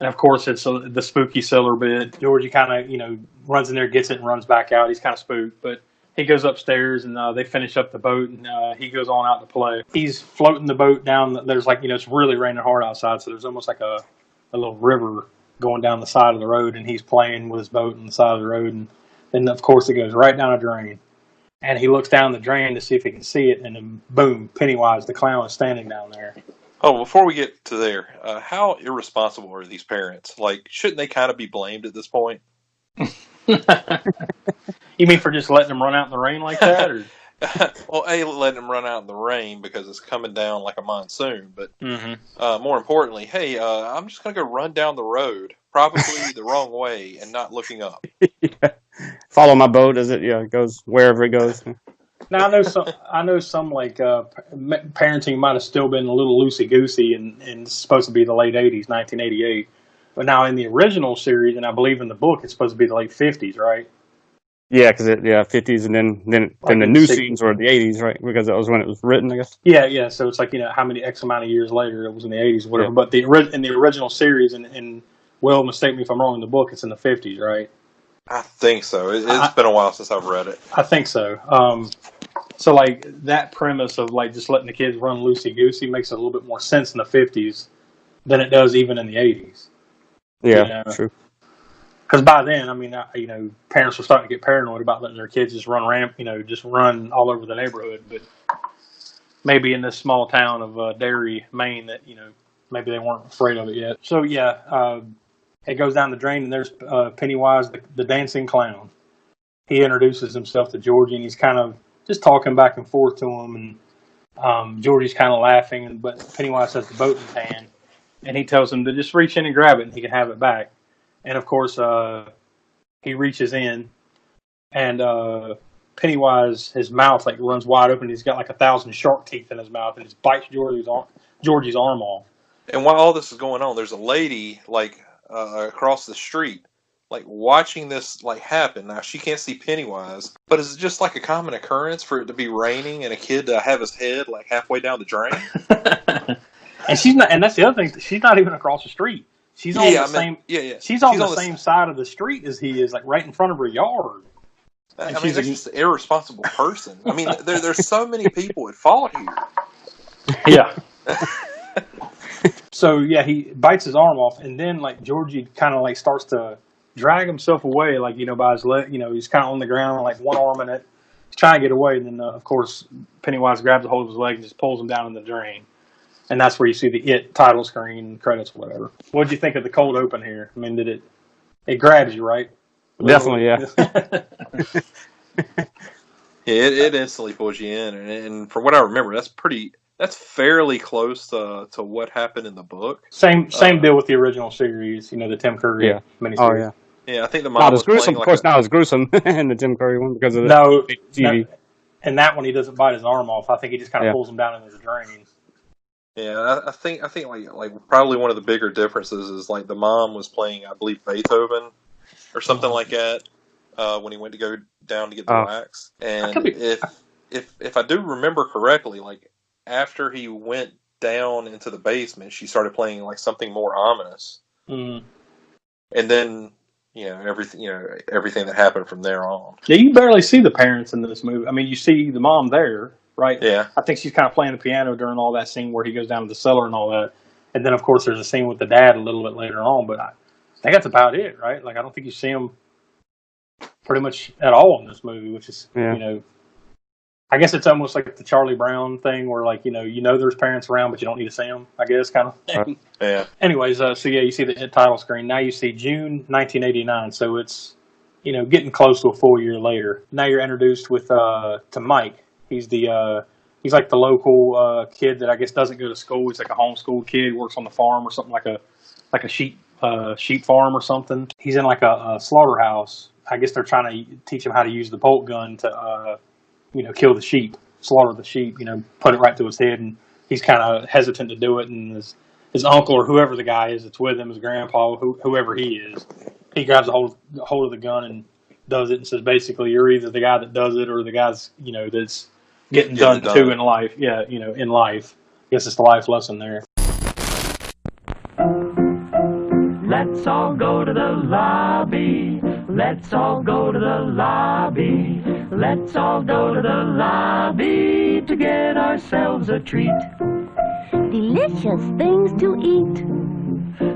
And of course, it's the spooky cellar bit. Georgie kind of runs in there, gets it, and runs back out. He's kind of spooked, but he goes upstairs and they finish up the boat, and he goes on out to play. He's floating the boat down. There's it's really raining hard outside, so there's almost like a little river going down the side of the road, and he's playing with his boat on the side of the road. And then, of course, it goes right down a drain. And he looks down the drain to see if he can see it, and then boom, Pennywise, the clown, is standing down there.
Oh, before we get to there, how irresponsible are these parents? Like, shouldn't they kind of be blamed at this point?
You mean for just letting them run out in the rain like that? Or?
Well, letting them run out in the rain because it's coming down like a monsoon. But
Mm-hmm.
More importantly, hey, I'm just going to go run down the road, probably the wrong way, and not looking up.
Yeah. Follow my boat as it goes wherever it goes.
Now I know some like parenting might have still been a little loosey goosey, and it's supposed to be the late '80s, 1988. But now in the original series, and I believe in the book, it's supposed to be the late '50s, right?
Yeah, because 50s, and then the new scenes were the 80s, right? Because that was when it was written, I guess.
Yeah. So it's like how many X amount of years later it was in the '80s, or whatever. Yeah. But in the original series, and well, mistake me if I'm wrong, in the book, it's in the '50s, right?
I think so. It's been a while since I've read it.
I think so. So like that premise of like just letting the kids run loosey goosey makes a little bit more sense in the '50s than it does even in the '80s.
Yeah, true.
Because by then, I mean, parents were starting to get paranoid about letting their kids just just run all over the neighborhood. But maybe in this small town of Derry, Maine, that maybe they weren't afraid of it yet. So yeah, it goes down the drain, and there's Pennywise, the dancing clown. He introduces himself to Georgie, and he's kind of just talking back and forth to him, and Georgie's kind of laughing, but Pennywise has the boat in his hand, and he tells him to just reach in and grab it, and he can have it back. And of course, he reaches in, and Pennywise, his mouth like runs wide open. He's got like 1,000 shark teeth in his mouth, and just bites Georgie's arm off.
And while all this is going on, there's a lady like across the street, like watching this like happen. Now she can't see Pennywise, but is it just like a common occurrence for it to be raining and a kid to have his head like halfway down the drain?
And she's not, and that's the other thing. She's not even across the street. She's on the same. Yeah. She's on the same side of the street as he is, like right in front of her yard.
I mean, that's just an irresponsible person. I mean, there's so many people at fault here.
Yeah. So yeah, he bites his arm off, and then like Georgie kind of like starts to drag himself away, like by his leg. He's kind of on the ground, like one arm in it. He's trying to get away, and then of course Pennywise grabs a hold of his leg and just pulls him down in the drain. And that's where you see the "It" title screen, credits, whatever. What did you think of the cold open here? I mean, it grabs you, right?
Definitely, yeah.
It instantly pulls you in, and from what I remember, that's fairly close to what happened in the book.
Same deal with the original series, the Tim Curry miniseries.
Oh yeah.
Yeah, I think the mom was
gruesome.
Of
course, not as gruesome in the Tim Curry one because of the TV.
No, and that one he doesn't bite his arm off. I think he just kind of pulls him down in his drain.
Yeah, I think like probably one of the bigger differences is like the mom was playing, I believe, Beethoven or something like that when he went to go down to get the wax. And if I do remember correctly, like after he went down into the basement, she started playing like something more ominous.
Mm.
And then everything that happened from there on.
Yeah, you barely see the parents in this movie. I mean, you see the mom there. Right.
Yeah.
I think she's kind of playing the piano during all that scene where he goes down to the cellar and all that. And then, of course, there's a scene with the dad a little bit later on. But I think that's about it, right? Like, I don't think you see him pretty much at all in this movie, which is, I guess it's almost like the Charlie Brown thing where, like, there's parents around, but you don't need to see them, I guess, kind of thing.
Yeah.
Anyways, you see the title screen. Now you see June 1989. So it's, getting close to a full year later. Now you're introduced to Mike. He's like the local kid that I guess doesn't go to school. He's like a homeschool kid, works on the farm or something, like a sheep farm or something. He's in like a slaughterhouse. I guess they're trying to teach him how to use the bolt gun to kill the sheep, slaughter the sheep. Put it right to his head, and he's kind of hesitant to do it. And his uncle or whoever the guy is that's with him, his grandpa, whoever he is, he grabs a hold of the gun and does it and says basically you're either the guy that does it or the guy's that's getting done too in life. Yeah, in life. I guess it's the life lesson there.
Let's all go to the lobby. Let's all go to the lobby. Let's all go to the lobby to get ourselves a treat.
Delicious things to eat.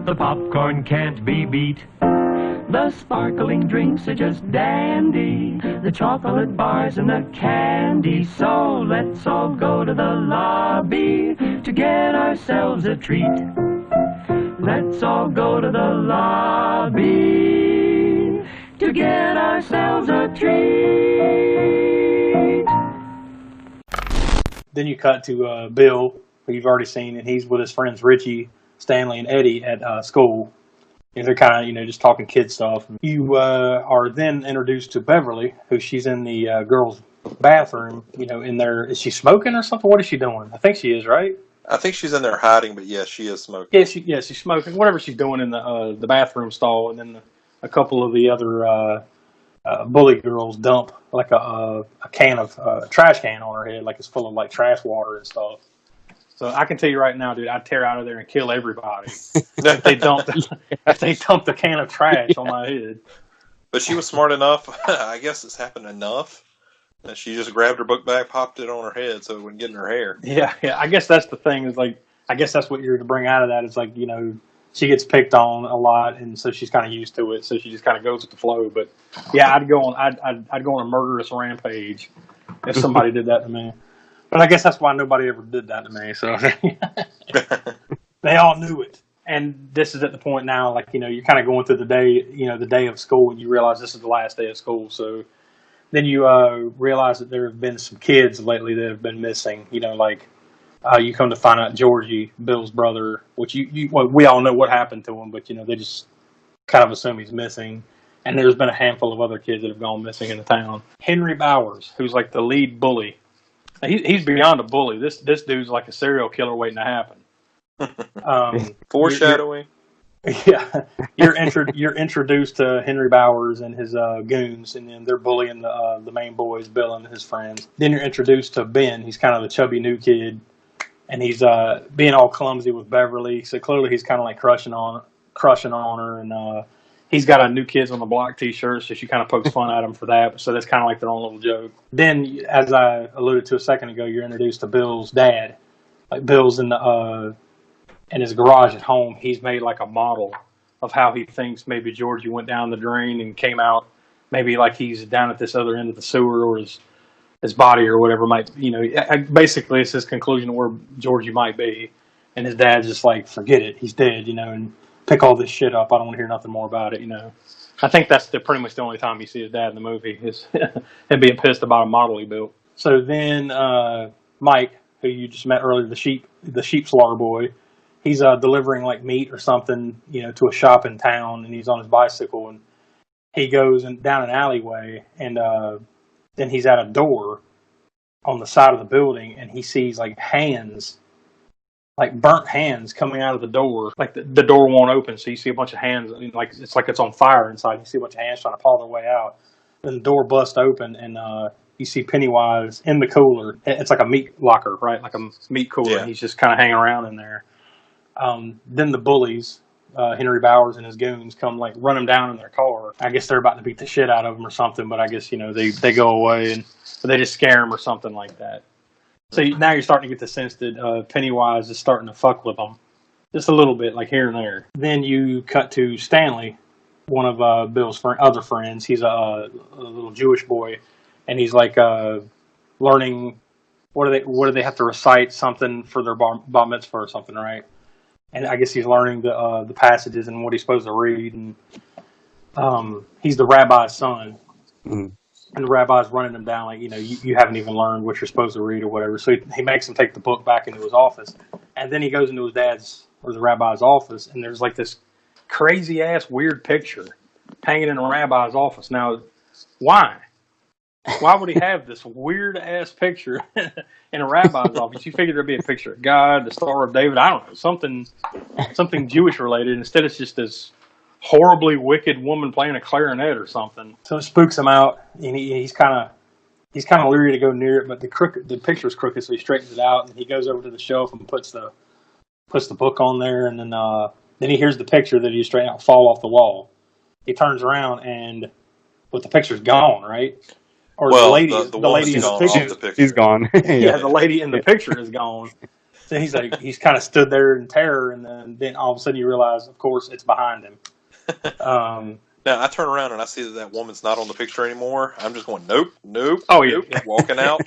The popcorn can't be beat. The sparkling drinks are just dandy. The chocolate bars and the candy. So let's all go to the lobby to get ourselves a treat. Let's all go to the lobby to get ourselves a treat.
Then you cut to Bill, who you've already seen, and he's with his friends Richie, Stanley, and Eddie at school. And they're kind of, just talking kid stuff. You are then introduced to Beverly, who she's in the girls' bathroom, in there. Is she smoking or something? What is she doing? I think she is, right?
I think she's in there hiding, but yes, she is smoking.
Yeah, she's smoking. Whatever she's doing in the bathroom stall, and then a couple of the other bully girls dump like a can of trash can on her head, like it's full of like trash water and stuff. So I can tell you right now, dude, I'd tear out of there and kill everybody if they dumped a can of trash on my head.
But she was smart enough. I guess it's happened enough that she just grabbed her book bag, popped it on her head so it wouldn't get in her hair.
Yeah. I guess that's the thing. Is like, I guess that's what you're to bring out of that. Is like, she gets picked on a lot, and so she's kind of used to it. So she just kind of goes with the flow. But yeah, I'd go on a murderous rampage if somebody did that to me. But I guess that's why nobody ever did that to me. So they all knew it. And this is at the point now, like, you're kind of going through the day of school, and you realize this is the last day of school. So then you realize that there have been some kids lately that have been missing. You come to find out Georgie, Bill's brother, which we all know what happened to him, but they just kind of assume he's missing. And there's been a handful of other kids that have gone missing in the town. Henry Bowers, who's like the lead bully. He's beyond a bully. This dude's like a serial killer waiting to happen.
Foreshadowing.
You're introduced to Henry Bowers and his goons, and then they're bullying the main boys, Bill and his friends. Then you're introduced to Ben. He's kind of the chubby new kid, and he's being all clumsy with Beverly. So clearly he's kind of like crushing on her, and he's got a New Kids on the Block T-shirt, so she kind of pokes fun at him for that. So that's kind of like their own little joke. Then, as I alluded to a second ago, you're introduced to Bill's dad. Like Bill's in his garage at home. He's made like a model of how he thinks maybe Georgie went down the drain and came out. Maybe like he's down at this other end of the sewer, or his body or whatever might. Basically it's his conclusion of where Georgie might be. And his dad's just like, forget it, he's dead, and pick all this shit up. I don't want to hear nothing more about it, I think that's pretty much the only time you see his dad in the movie is him being pissed about a model he built. So then Mike, who you just met earlier, the sheep slaughter boy, he's delivering like meat or something, to a shop in town, and he's on his bicycle, and he goes down an alleyway, and then he's at a door on the side of the building, and he sees like hands, like burnt hands coming out of the door. Like the door won't open, so you see a bunch of hands, like it's on fire inside. You see a bunch of hands trying to paw their way out. Then the door busts open, and you see Pennywise in the cooler. It's like a meat locker, right? Like a meat cooler. Yeah. And he's just kind of hanging around in there. Then the bullies, Henry Bowers and his goons, come like run him down in their car. I guess they're about to beat the shit out of him or something, but I guess they go away, and they just scare him or something like that. So now you're starting to get the sense that Pennywise is starting to fuck with them just a little bit, like here and there. Then you cut to Stanley, one of Bill's other friends. He's a little Jewish boy, and he's like learning. What do they have to recite something for their bar mitzvah or something, right? And I guess he's learning the passages and what he's supposed to read. And he's the rabbi's son. Mm-hmm. And the rabbi's running him down like, you haven't even learned what you're supposed to read or whatever. So he makes him take the book back into his office. And then he goes into his dad's or the rabbi's office, and there's like this crazy-ass weird picture hanging in the rabbi's office. Now, why? Why would he have this weird-ass picture in a rabbi's office? You figure there'd be a picture of God, the Star of David, I don't know, something Jewish-related. Instead, it's just this horribly wicked woman playing a clarinet or something. So it spooks him out, and he's kind of leery to go near it, but the picture's crooked, so he straightens it out, and he goes over to the shelf and puts the book on there, and then he hears the picture that he straightened out fall off the wall. He turns around, and the picture's gone, right? Or the lady in the picture.
She's gone.
Yeah, the lady in the picture is gone. So he's kind of stood there in terror, and then all of a sudden you realize, of course, it's behind him.
Now I turn around and I see that woman's not on the picture anymore. I'm just going, nope.
Oh yeah,
nope, walking out.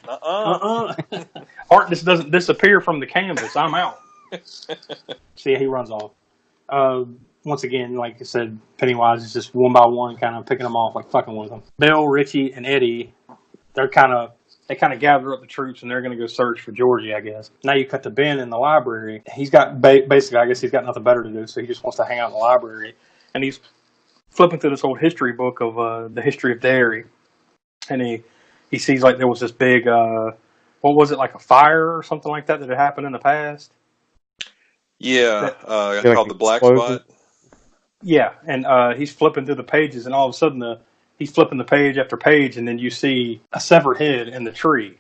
Art just doesn't disappear from the canvas. I'm out. See, he runs off. Once again, like I said, Pennywise is just one by one, kind of picking them off, like fucking with them. Bill, Richie, and Eddie, they kind of gather up the troops, and they're going to go search for Georgie, I guess. Now you cut to Ben in the library. He's got basically, I guess he's got nothing better to do, so he just wants to hang out in the library. And he's flipping through this old history book of the history of dairy. And he sees like there was this big, what was it, like a fire or something like that had happened in the past?
Yeah, called the Black Spot.
Yeah, and he's flipping through the pages, and all of a sudden he's flipping the page after page, and then you see a severed head in the tree.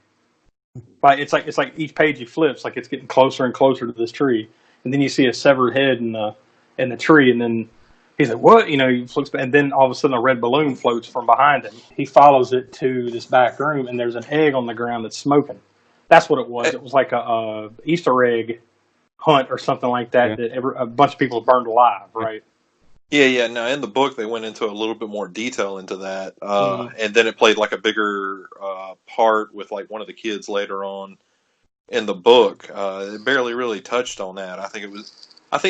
Like it's like each page he flips, like it's getting closer and closer to this tree, and then you see a severed head in the tree, and then he's like, "What?" He flips, and then all of a sudden a red balloon floats from behind him. He follows it to this back room, and there's an egg on the ground that's smoking. That's what it was. It was like a Easter egg hunt or something like that. Yeah. That a bunch of people burned alive, right?
Yeah. Now in the book they went into a little bit more detail into that, and then it played like a bigger part with like one of the kids later on in the book. It barely really touched on that. I think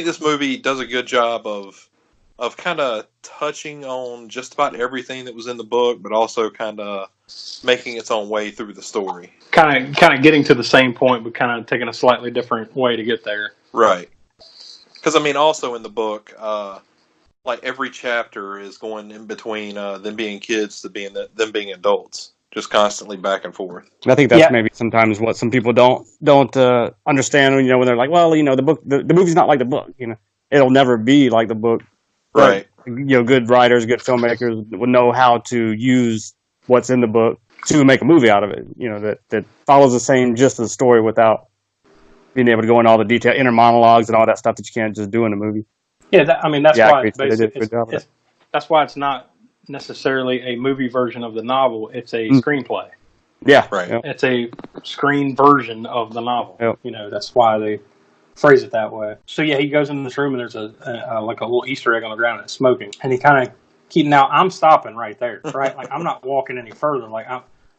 this movie does a good job of kind of touching on just about everything that was in the book, but also kind of making its own way through the story.
Kind of getting to the same point, but kind of taking a slightly different way to get there.
Right. Because, also in the book, like every chapter is going in between them being kids to them being adults, just constantly back and forth.
And I think that's maybe sometimes what some people don't understand. You know, when they're like, well, you know, the movie's not like the book. You know, it'll never be like the book.
Right.
But, you know, good writers, good filmmakers will know how to use what's in the book to make a movie out of it. You know, that follows the same gist of the story without being able to go into all the detail, inner monologues and all that stuff that you can't just do in a movie.
Yeah, that's why it's basically, that's why it's not necessarily a movie version of the novel. It's a screenplay.
Yeah,
right.
Yep.
It's a screen version of the novel.
Yep.
You know, that's why they phrase it that way. So yeah, he goes into this room and there's like a little Easter egg on the ground and it's smoking. And he kind of now I'm stopping right there, right? Like I'm not walking any further. Like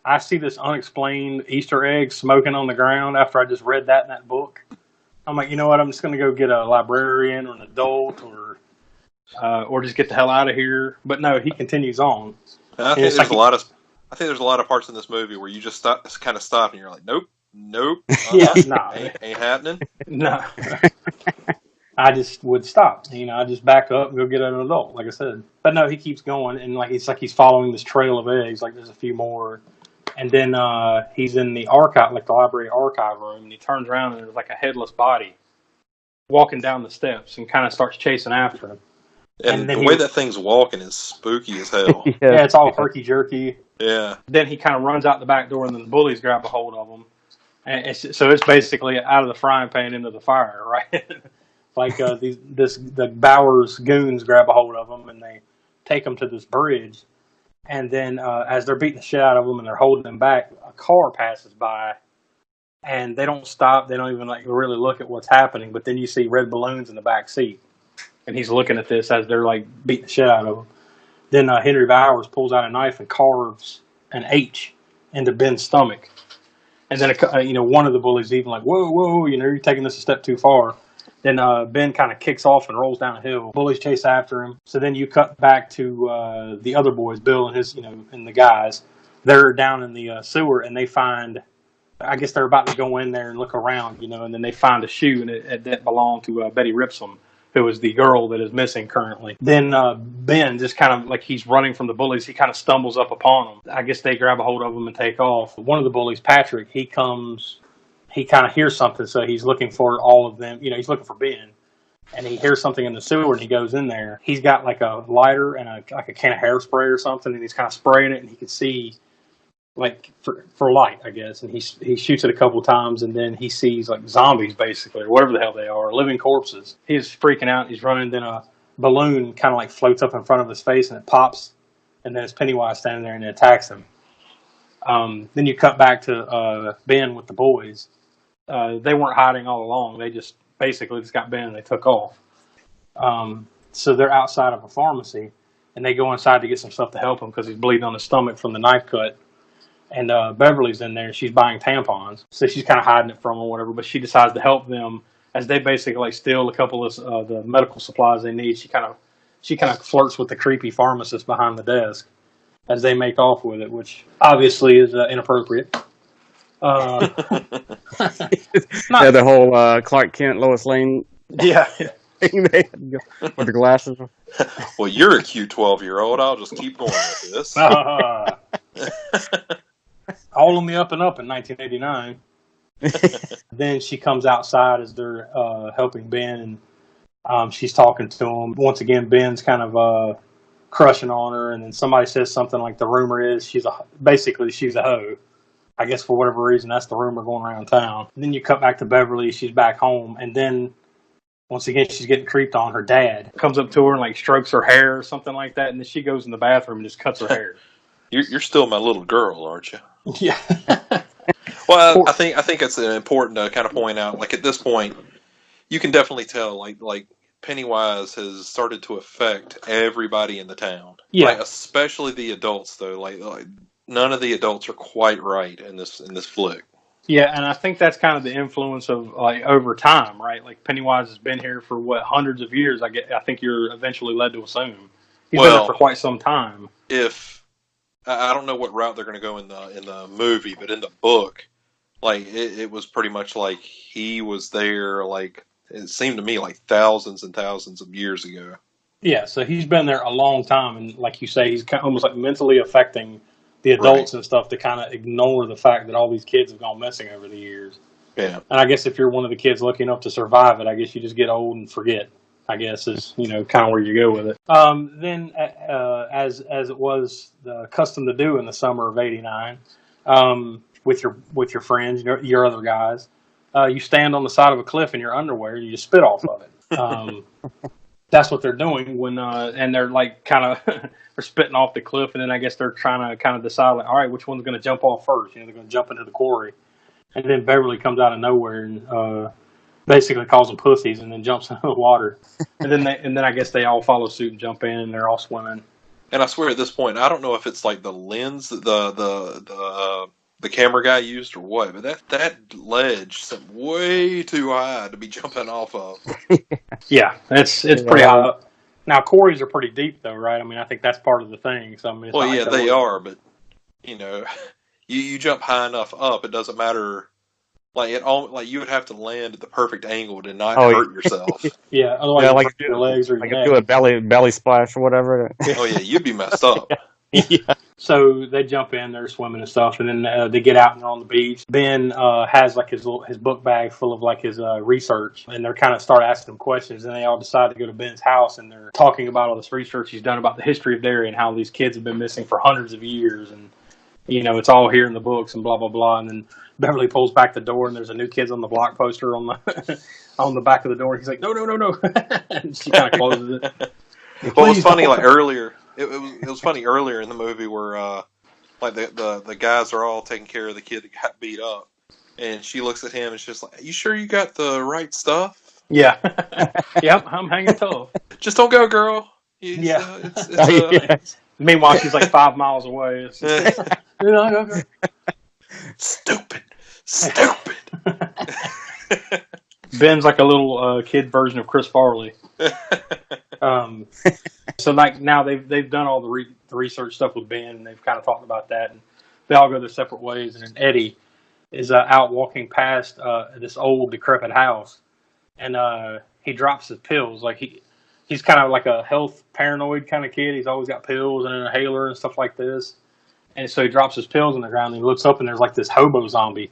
I see this unexplained Easter egg smoking on the ground after I just read that in that book. I'm like, you know what? I'm just going to go get a librarian or an adult or just get the hell out of here. But no, he continues on.
I think there's a lot of parts in this movie where you just kind of stop and you're like, nope.
Yeah, nah.
Ain't happening.
No. I just would stop. You know, I just back up and go get an adult, like I said. But no, he keeps going, and it's like he's following this trail of eggs. Like there's a few more, and then he's in the archive, like the library archive room, and he turns around and there's like a headless body walking down the steps, and kind of starts chasing after him.
And the way that thing's walking is spooky as hell.
Yeah, it's all herky jerky.
Yeah. Then
he kind of runs out the back door, and then the bullies grab a hold of him. And so it's basically out of the frying pan into the fire, right? Like the Bowers goons grab a hold of him and they take him to this bridge. And then as they're beating the shit out of him and they're holding him back, a car passes by, and they don't stop. They don't even like really look at what's happening. But then you see red balloons in the back seat, and he's looking at this as they're like beating the shit out of him. Then Henry Bowers pulls out a knife and carves an H into Ben's stomach. And then, one of the bullies even like, whoa, you're taking this a step too far. Then Ben kind of kicks off and rolls down a hill. Bullies chase after him. So then you cut back to the other boys, Bill and his, and the guys. They're down in the sewer, and they find, I guess they're about to go in there and look around, and then they find a shoe that belonged to Betty Ripsum, who is the girl that is missing currently. Then Ben, just kind of like he's running from the bullies, he kind of stumbles up upon them. I guess they grab a hold of him and take off. One of the bullies, Patrick, he kind of hears something, so he's looking for all of them. He's looking for Ben, and he hears something in the sewer, and he goes in there. He's got like a lighter and like a can of hairspray or something, and he's kind of spraying it, and he can see like for light, I guess. And he shoots it a couple times, and then he sees like zombies, basically, or whatever the hell they are, living corpses. He's freaking out. He's running. Then a balloon kind of like floats up in front of his face, and it pops, and then it's Pennywise standing there, and it attacks him. Then you cut back to Ben with the boys. They weren't hiding all along. They just basically just got Ben and they took off. So they're outside of a pharmacy, and they go inside to get some stuff to help him because he's bleeding on his stomach from the knife cut. And Beverly's in there, and she's buying tampons. So she's kind of hiding it from them or whatever, but she decides to help them as they basically like steal a couple of the medical supplies they need. She kind of flirts with the creepy pharmacist behind the desk as they make off with it, which obviously is inappropriate.
The whole Clark Kent, Lois Lane thing with the glasses.
Well, you're a cute 12-year-old. I'll just keep going with this.
All on the up and up in 1989. Then she comes outside as they're helping Ben, and she's talking to him. Once again, Ben's kind of crushing on her, and then somebody says something like the rumor is she's a hoe. I guess for whatever reason, that's the rumor going around town. And then you cut back to Beverly. She's back home, and then once again, she's getting creeped on. Her dad comes up to her and like strokes her hair or something like that, and then she goes in the bathroom and just cuts her hair.
You're still my little girl, aren't you?
Yeah.
Well, I think it's important to kind of point out, like at this point, you can definitely tell, like Pennywise has started to affect everybody in the town.
Yeah.
Like, especially the adults, though. Like none of the adults are quite right in this flick.
Yeah, and I think that's kind of the influence of like over time, right? Like Pennywise has been here for hundreds of years. I think you're eventually led to assume he's been there for quite some time.
I don't know what route they're going to go in the movie, but in the book, like it was pretty much like he was there. Like it seemed to me like thousands and thousands of years ago.
Yeah, so he's been there a long time, and like you say, he's kind of almost like mentally affecting the adults and stuff to kind of ignore the fact that all these kids have gone missing over the years.
Yeah.
And I guess if you're one of the kids lucky enough to survive it, I guess you just get old and forget. I guess is kind of where you go with it. Then, as it was the custom to do in the summer of '89, with your friends, your other guys, you stand on the side of a cliff in your underwear and you just spit off of it. That's what they're doing when and they're like kind of they're spitting off the cliff, and then I guess they're trying to kind of decide like, all right, which one's going to jump off first? They're going to jump into the quarry, and then Beverly comes out of nowhere and basically calls them pussies, and then jumps into the water, and then I guess they all follow suit and jump in, and they're all swimming.
And I swear at this point, I don't know if it's like the lens that the camera guy used or what, but that ledge seemed way too high to be jumping off of.
Yeah, it's pretty high up. Now, quarries are pretty deep, though, right? I mean, I think that's part of the thing. So, I mean,
well, yeah, like they are, but you jump high enough up, it doesn't matter. Like you would have to land at the perfect angle to not hurt yourself.
Yeah, otherwise like your legs or
like
your
do a belly splash or whatever.
Oh yeah, you'd be messed up.
Yeah. So they jump in, they're swimming and stuff, and then they get out and they're on the beach. Ben has like his book bag full of like his research, and they're kind of start asking him questions, and they all decide to go to Ben's house, and they're talking about all this research he's done about the history of dairy and how these kids have been missing for hundreds of years, and it's all here in the books and blah blah blah. And then Beverly pulls back the door, and there's a New Kids on the Block poster on the on the back of the door. He's like, no, and she kind of closes it.
Well, it was funny like earlier. It was funny earlier in the movie where like the guys are all taking care of the kid that got beat up, and she looks at him and she's just like, "You sure you got the right stuff?"
Yeah. Yep, I'm hanging tough.
Just don't go, girl.
Meanwhile, she's like 5 miles away.
Stupid.
Ben's like a little kid version of Chris Farley. So like now they've done all the research stuff with Ben, and they've kind of talked about that, and they all go their separate ways. And then Eddie is out walking past this old decrepit house, and he drops his pills. Like he's kind of like a health paranoid kind of kid. He's always got pills and an inhaler and stuff like this. And so he drops his pills on the ground, and he looks up, and there's like this hobo zombie,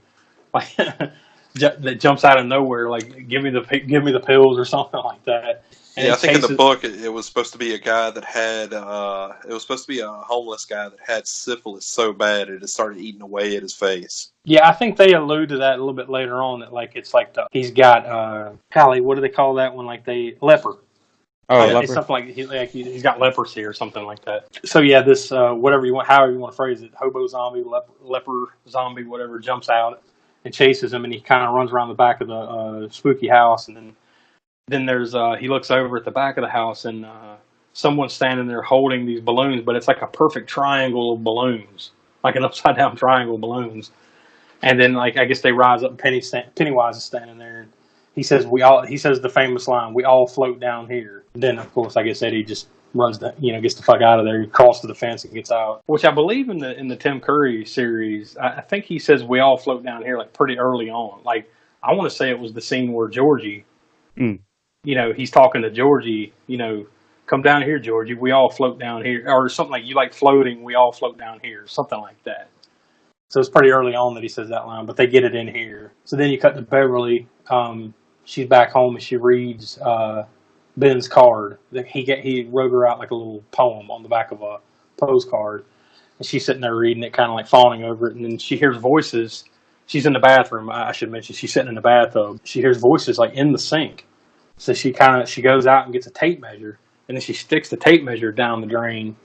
like that jumps out of nowhere, like give me the pills or something like that. And
I think in the book it was supposed to be a guy that had it was supposed to be a homeless guy that had syphilis so bad it started eating away at his face.
Yeah, I think they allude to that a little bit later on. That like it's like he's got Callie. What do they call that when like they leper?
Oh, leper.
It's something like he's got leprosy or something like that. So yeah, this whatever you want, however you want to phrase it, hobo zombie, leper zombie, whatever, jumps out and chases him, and he kind of runs around the back of the spooky house, and then there's he looks over at the back of the house, and someone's standing there holding these balloons, but it's like a perfect triangle of balloons, like an upside down triangle of balloons. And then like I guess they rise up, and Pennywise is standing there, and he says the famous line, "We all float down here." Then of course I guess Eddie just runs gets the fuck out of there. He crosses the fence and gets out. Which I believe in the Tim Curry series, I think he says "we all float down here" like pretty early on. Like I want to say it was the scene where Georgie, he's talking to Georgie, come down here, Georgie. We all float down here, or something like you like floating. We all float down here, something like that. So it's pretty early on that he says that line, but they get it in here. So then you cut to Beverly. She's back home and she reads Ben's card. He wrote her out like a little poem on the back of a postcard, and she's sitting there reading it, kind of like fawning over it. And then she hears voices. She's in the bathroom. I should mention she's sitting in the bathtub. She hears voices like in the sink. So she goes out and gets a tape measure, and then she sticks the tape measure down the drain,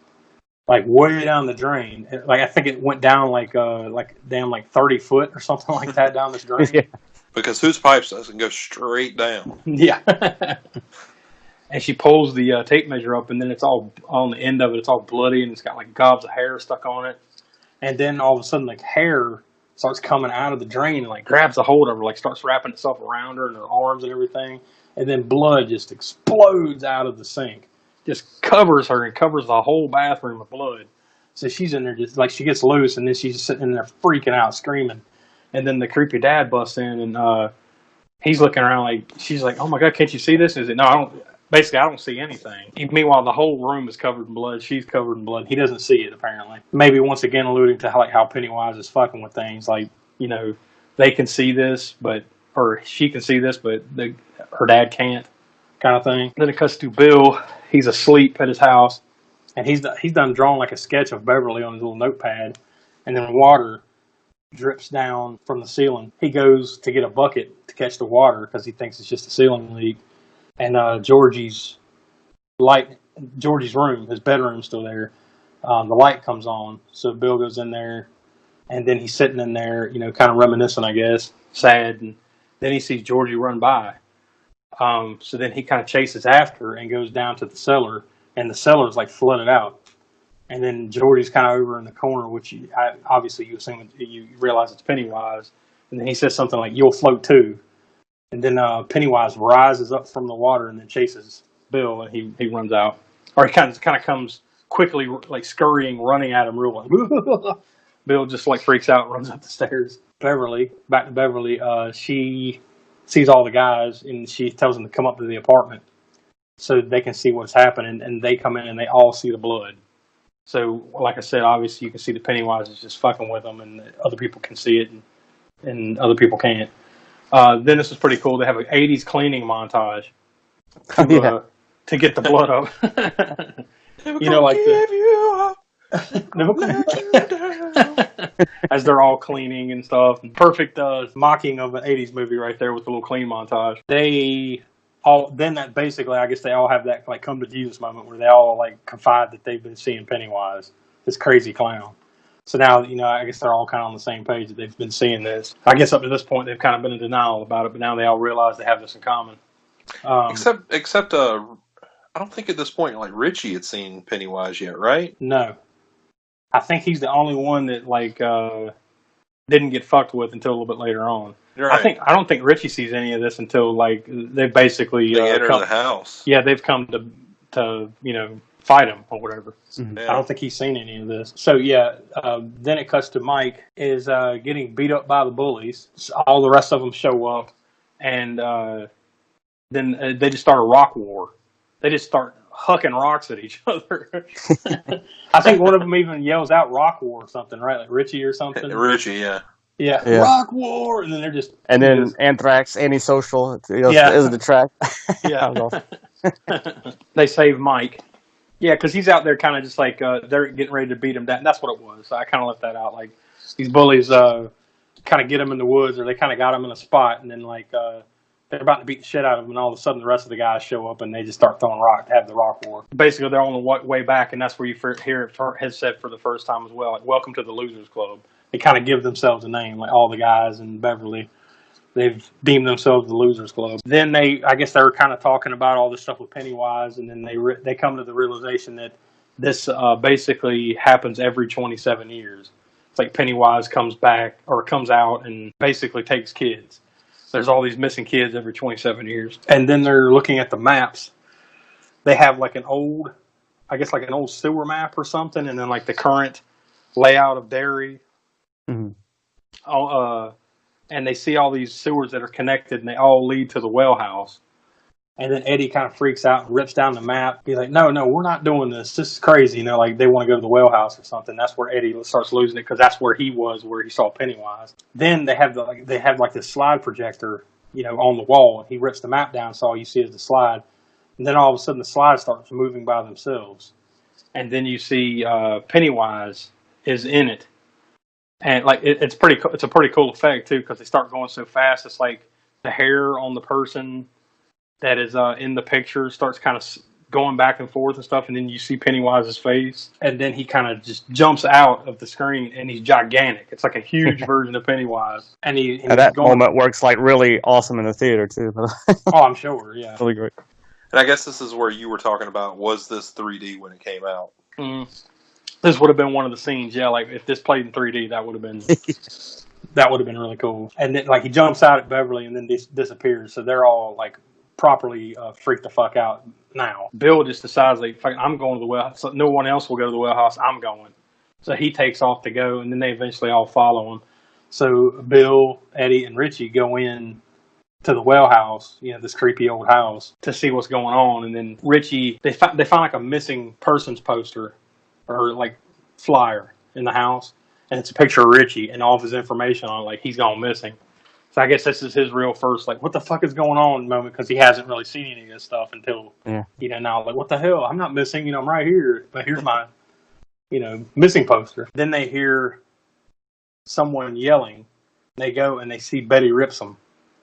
like way down the drain. Like I think it went down like 30 foot or something like that down this drain.
Yeah.
Because whose pipes doesn't go straight down?
Yeah. And she pulls the tape measure up, and then it's all on the end of it. It's all bloody, and it's got like gobs of hair stuck on it. And then all of a sudden, like hair starts coming out of the drain and like grabs a hold of her, like starts wrapping itself around her and her arms and everything. And then blood just explodes out of the sink, just covers her and covers the whole bathroom with blood. So she's in there just like she gets loose, and then she's just sitting in there freaking out, screaming. And then the creepy dad busts in, and he's looking around like she's like, "Oh my God, can't you see this?" And he's like, "No, Basically, I don't see anything. Meanwhile, the whole room is covered in blood. She's covered in blood. He doesn't see it, apparently. Maybe once again alluding to how Pennywise is fucking with things. Like, they can see this, or she can see this, but her dad can't, kind of thing. Then it cuts to Bill. He's asleep at his house, and he's done drawn like a sketch of Beverly on his little notepad, and then water drips down from the ceiling. He goes to get a bucket to catch the water because he thinks it's just a ceiling leak. And Georgie's room, his bedroom's still there. The light comes on, so Bill goes in there, and then he's sitting in there, kind of reminiscing, I guess, sad. And then he sees Georgie run by. So then he kind of chases after and goes down to the cellar, and the cellar's like flooded out. And then Georgie's kind of over in the corner, which obviously you assume you realize it's Pennywise. And then he says something like, "You'll float too." And then Pennywise rises up from the water and then chases Bill, and he runs out. Or he kind of comes quickly, like scurrying, running at him real like, Bill just like freaks out and runs up the stairs. Back to Beverly, she sees all the guys, and she tells them to come up to the apartment so they can see what's happening, and they come in and they all see the blood. So, like I said, obviously you can see the Pennywise is just fucking with them, and other people can see it, and other people can't. Then this is pretty cool. They have an 80s cleaning montage to get the blood up. As they're all cleaning and stuff. Perfect mocking of an 80s movie right there with the little clean montage. I guess they all have that like come to Jesus moment where they all like confide that they've been seeing Pennywise, this crazy clown. So now, I guess they're all kind of on the same page that they've been seeing this. I guess up to this point, they've kind of been in denial about it, but now they all realize they have this in common.
Except, I don't think at this point, like, Richie had seen Pennywise yet, right?
No. I think he's the only one that, like, didn't get fucked with until a little bit later on.
Right.
I don't think Richie sees any of this until, like, they basically...
They enter the house.
Yeah, they've come to fight him or whatever.
Mm-hmm. Yeah.
I don't think he's seen any of this. So then it cuts to Mike is getting beat up by the bullies. All the rest of them show up, and then they just start a rock war. They just start hucking rocks at each other. I think one of them even yells out "rock war" or something, right? Like Richie or something.
Richie, yeah.
Yeah, rock war, and then they're just...
And then Anthrax, Antisocial, is the track.
Yeah. They save Mike. Yeah, because he's out there kind of just like, they're getting ready to beat him down. That's what it was. So I kind of left that out. Like, these bullies kind of get him in the woods, or they kind of got him in a spot, and then, like, they're about to beat the shit out of him, and all of a sudden the rest of the guys show up, and they just start throwing rock to have the rock war. Basically, they're on the way back, and that's where you hear it has said for the first time as well, like, "Welcome to the Losers Club." They kind of give themselves a name, like all the guys in Beverly. They've deemed themselves the Losers Club. Then I guess they were kind of talking about all this stuff with Pennywise, and then they come to the realization that this basically happens every 27 years. It's like Pennywise comes out and basically takes kids. There's all these missing kids every 27 years. And then they're looking at the maps. They have like an old sewer map or something, and then like the current layout of Derry. Mm-hmm. And they see all these sewers that are connected, and they all lead to the well house. And then Eddie kind of freaks out and rips down the map. He's like, no, we're not doing this. This is crazy. Like they want to go to the well house or something. That's where Eddie starts losing it because that's where he was, where he saw Pennywise. Then they have this slide projector, on the wall. He rips the map down, so all you see is the slide. And then all of a sudden the slide starts moving by themselves. And then you see Pennywise is in it. And like it's a pretty cool effect too, because they start going so fast. It's like the hair on the person that is in the picture starts kind of going back and forth and stuff, and then you see Pennywise's face, and then he kind of just jumps out of the screen, and he's gigantic. It's like a huge version of Pennywise, and
that moment works like really awesome in the theater too.
Oh, I'm sure, yeah,
really great.
And I guess this is where you were talking about, was this 3D when it came out?
Mm-hmm. This would have been one of the scenes, yeah. Like if this played in 3D, that would have been really cool. And then, like, he jumps out at Beverly and then disappears. So they're all like properly freaked the fuck out now. Bill just decides, like, I'm going to the well house. So no one else will go to the well house. I'm going. So he takes off to go, and then they eventually all follow him. So Bill, Eddie, and Richie go in to the well house, this creepy old house, to see what's going on. And then Richie, they find like a missing persons poster or like flyer in the house, and it's a picture of Richie and all of his information on it, like he's gone missing. So I guess this is his real first, like, what the fuck is going on moment, because he hasn't really seen any of this stuff until, now, like, what the hell? I'm not missing, I'm right here, but here's my, missing poster. Then they hear someone yelling. They go and they see Betty Ripsom,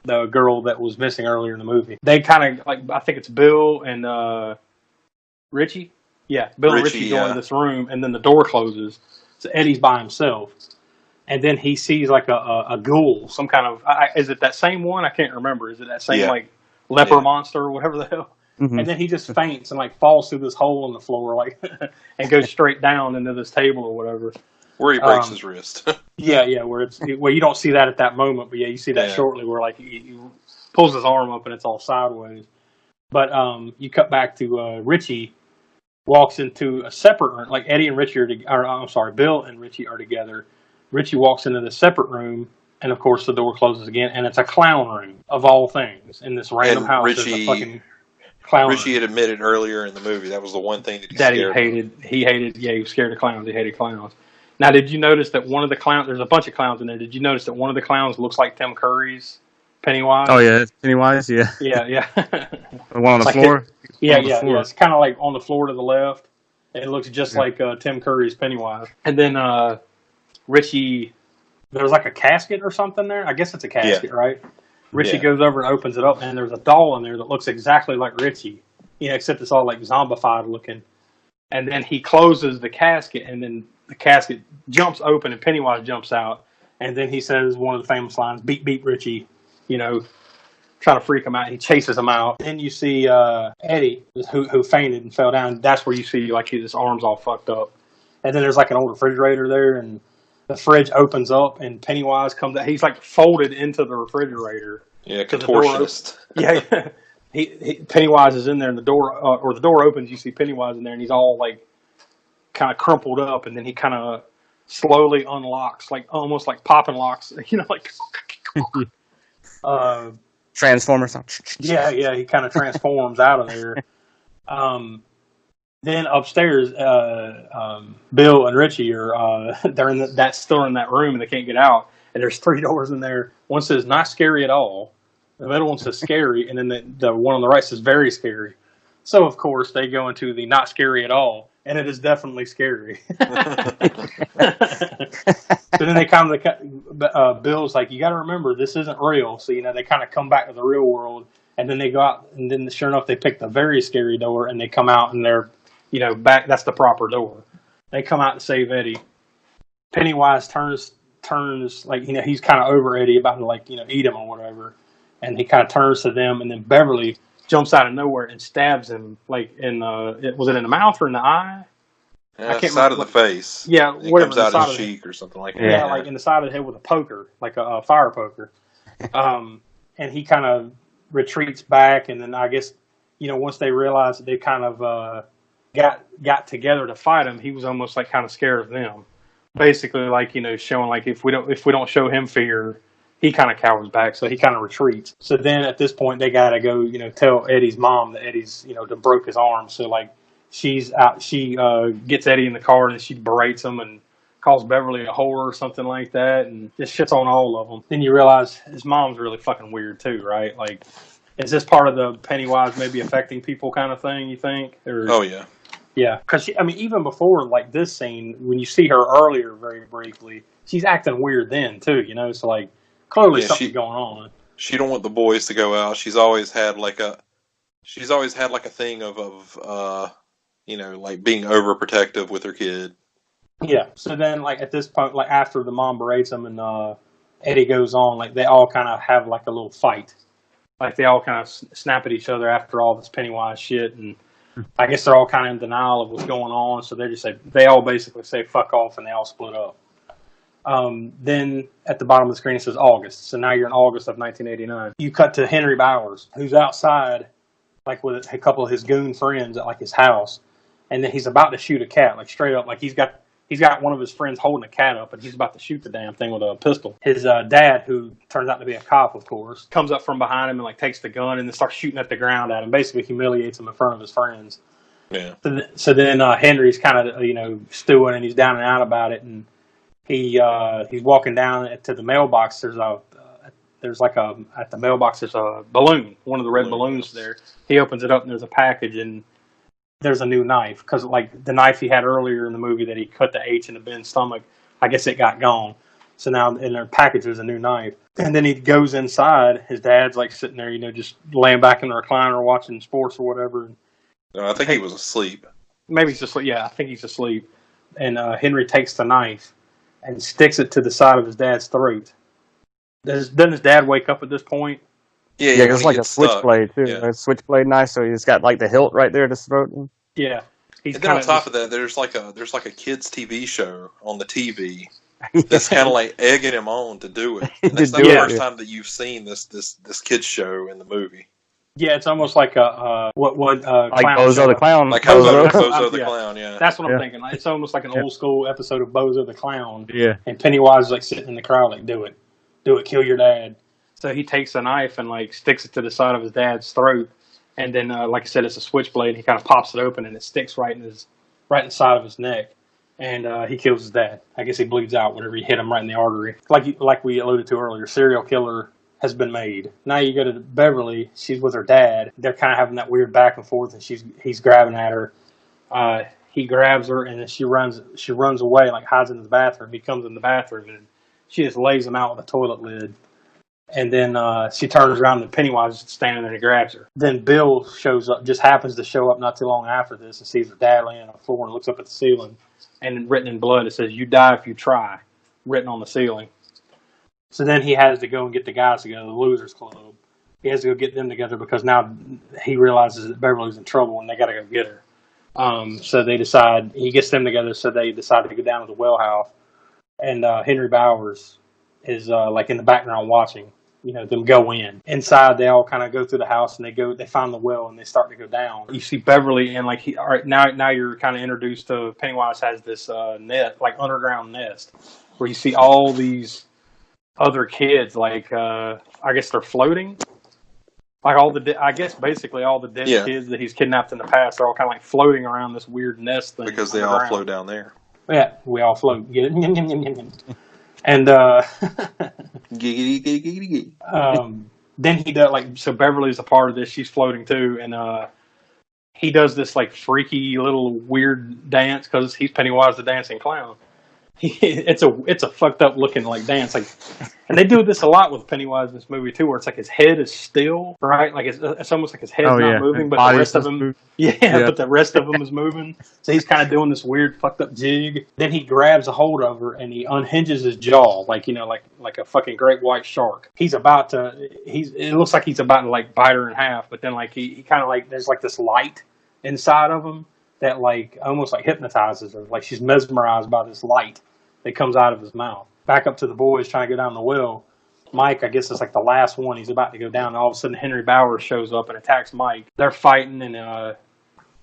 the girl that was missing earlier in the movie. They kind of, like, I think it's Bill and Richie. Yeah, Bill and Richie go in this room, and then the door closes. So Eddie's by himself. And then he sees like a ghoul, some kind of, is it that same one? I can't remember. Is it that same like leper monster or whatever the hell? Mm-hmm. And then he just faints and like falls through this hole in the floor, like, and goes straight down into this table or whatever.
Where he breaks his wrist.
Yeah, where you don't see that at that moment, but you see that shortly where like he pulls his arm up and it's all sideways. But you cut back to Richie walks into a separate room, like Eddie and Richie Bill and Richie are together. Richie walks into the separate room, and of course the door closes again, and it's a clown room of all things in this random house. Richie, a fucking clown
Richie
room.
Had admitted earlier in the movie that was the one thing that
he hated. He hated. Yeah, he was scared of clowns. He hated clowns. Now, did you notice that one of the clowns? There's a bunch of clowns in there. Did you notice that one of the clowns looks like Tim Curry's Pennywise?
Oh yeah, Pennywise. Yeah.
Yeah.
The one on the floor.
Yeah. It's kind of like on the floor to the left. It looks just like Tim Curry's Pennywise. And then Richie, there's like a casket or something there. I guess it's a casket, right? Richie goes over and opens it up, and there's a doll in there that looks exactly like Richie, except it's all like zombified looking. And then he closes the casket, and then the casket jumps open, and Pennywise jumps out. And then he says one of the famous lines, "Beep, beep, Richie," trying to freak him out. He chases him out. Then you see Eddie, who fainted and fell down. That's where you see like his arms all fucked up. And then there's like an old refrigerator there, and the fridge opens up, and Pennywise comes out. He's like folded into the refrigerator.
Yeah, contortionist.
Pennywise is in there, and the door opens. You see Pennywise in there, and he's all like kind of crumpled up, and then he kind of slowly unlocks, like almost like popping locks, like.
Transformers.
Yeah, he kind of transforms out of there. Then upstairs, Bill and Richie are they're still in that room, and they can't get out. And there's 3 doors in there. One says "not scary at all," the middle one says "scary," and then the one on the right says "very scary." So of course they go into the "not scary at all," and it is definitely scary. So then they come to Bill's like, "You got to remember, this isn't real." So they kind of come back to the real world, and then they go out, and then sure enough they pick the very scary door, and they come out, and they're back. That's the proper door. They come out to save Eddie. Pennywise turns like he's kind of over Eddie, about to eat him or whatever, and he kind of turns to them, and then Beverly jumps out of nowhere and stabs him was it in the mouth or in the eye?
I can't remember. Of the face.
Yeah,
it comes out of his cheek or something like that.
Yeah, like in the side of the head with a poker, like a fire poker. And he kind of retreats back, and then I guess once they realize that they kind of got together to fight him, he was almost like kind of scared of them. Basically, like showing like if we don't show him fear, he kind of cowers back, so he kind of retreats. So then at this point, they gotta go, tell Eddie's mom that Eddie's broke his arm. So like she's out, she gets Eddie in the car, and she berates him and calls Beverly a whore or something like that, and just shits on all of them. Then you realize his mom's really fucking weird too, right? Like, is this part of the Pennywise maybe affecting people kind of thing, you think? Or,
oh yeah.
Yeah, because even before like this scene, when you see her earlier very briefly, she's acting weird then too, so like clearly something's going on.
She don't want the boys to go out. She's always had like a thing of like being overprotective with her kid.
Yeah. So then like at this point, like after the mom berates him and Eddie goes on, like they all kind of have like a little fight. Like they all kind of snap at each other after all this Pennywise shit, and I guess they're all kind of in denial of what's going on. So they all basically say fuck off, and they all split up. Then at the bottom of the screen it says August. So now you're in August of 1989. You cut to Henry Bowers, who's outside, like with a couple of his goon friends at like his house, and then he's about to shoot a cat, like straight up, like he's got he's got one of his friends holding a cat up, and he's about to shoot the damn thing with a pistol. His dad, who turns out to be a cop, of course, comes up from behind him and like takes the gun and then starts shooting at the ground at him, basically humiliates him in front of his friends.
Yeah.
So then Henry's kind of stewing, and he's down and out about it, and he's walking down to the mailbox. At the mailbox there's a balloon, one of the red balloons there. He opens it up and there's a package, and there's a new knife, because like the knife he had earlier in the movie that he cut the H into Ben's stomach, I guess it got gone. So now in their package there's a new knife. And then he goes inside. His dad's like sitting there, just laying back in the recliner watching sports or whatever.
No, I think he was asleep.
Maybe he's asleep. Yeah, I think he's asleep. And Henry takes the knife and sticks it to the side of his dad's throat. Doesn't his dad wake up at this point?
Yeah, it's like a switchblade too. Yeah. A switchblade knife, so he's got like the hilt right there at his throat.
Yeah.
And then on top of that, there's like a kids' TV show on the TV that's kind of like egging him on to do it. And that's not the first time that you've seen this kids' show in the movie.
Yeah, it's almost like a
like
clown
Bozo
show.
the Clown.
Like Bozo the Clown, yeah.
That's what I'm thinking. It's almost like an old school episode of Bozo the Clown.
Yeah.
And Pennywise is like sitting in the crowd like, do it, kill your dad. So he takes a knife and like sticks it to the side of his dad's throat, and then like I said, it's a switchblade. He kind of pops it open and it sticks right in the side of his neck, and he kills his dad. I guess he bleeds out whenever he hit him right in the artery. Like we alluded to earlier, serial killer has been made. Now you go to Beverly. She's with her dad. They're kind of having that weird back and forth, and he's grabbing at her. He grabs her, and then she runs away, like hides in the bathroom. He comes in the bathroom, and she just lays him out with a toilet lid. And then she turns around, and Pennywise is standing there and grabs her. Then Bill shows up, just happens to show up not too long after this, and sees her dad laying on the floor and looks up at the ceiling. And written in blood, it says, "You die if you try," written on the ceiling. So then he has to go and get the guys together, the Losers Club. He has to go get them together because now he realizes that Beverly's in trouble and they got to go get her. So he gets them together, so they decide to go down to the well house. And Henry Bowers is like in the background watching, them go in. Inside, they all kind of go through the house and they find the well and they start to go down. You see Beverly and all right, now you're kind of introduced to Pennywise has this net, like underground nest, where you see all these other kids, like I guess they're floating, like basically all the dead kids that he's kidnapped in the past are all kind of like floating around this weird nest thing
because they all float down there.
Yeah, we all float. And then he does so Beverly's a part of this. She's floating too, and he does this like freaky little weird dance because he's Pennywise the dancing clown. It's a fucked up looking like dance, and they do this a lot with Pennywise in this movie too, where it's like his head is still right, like it's almost like his head's not moving, but the rest of him, but the rest of him is moving. So he's kind of doing this weird fucked up jig. Then he grabs a hold of her and he unhinges his jaw, like a fucking great white shark. It looks like he's about to like bite her in half, but then like he kind of like there's like this light inside of him that like almost like hypnotizes her, like she's mesmerized by this light that comes out of his mouth. Back up to the boys trying to go down the well. Mike, I guess, is like the last one. He's about to go down, and all of a sudden Henry Bowers shows up and attacks Mike. They're fighting, and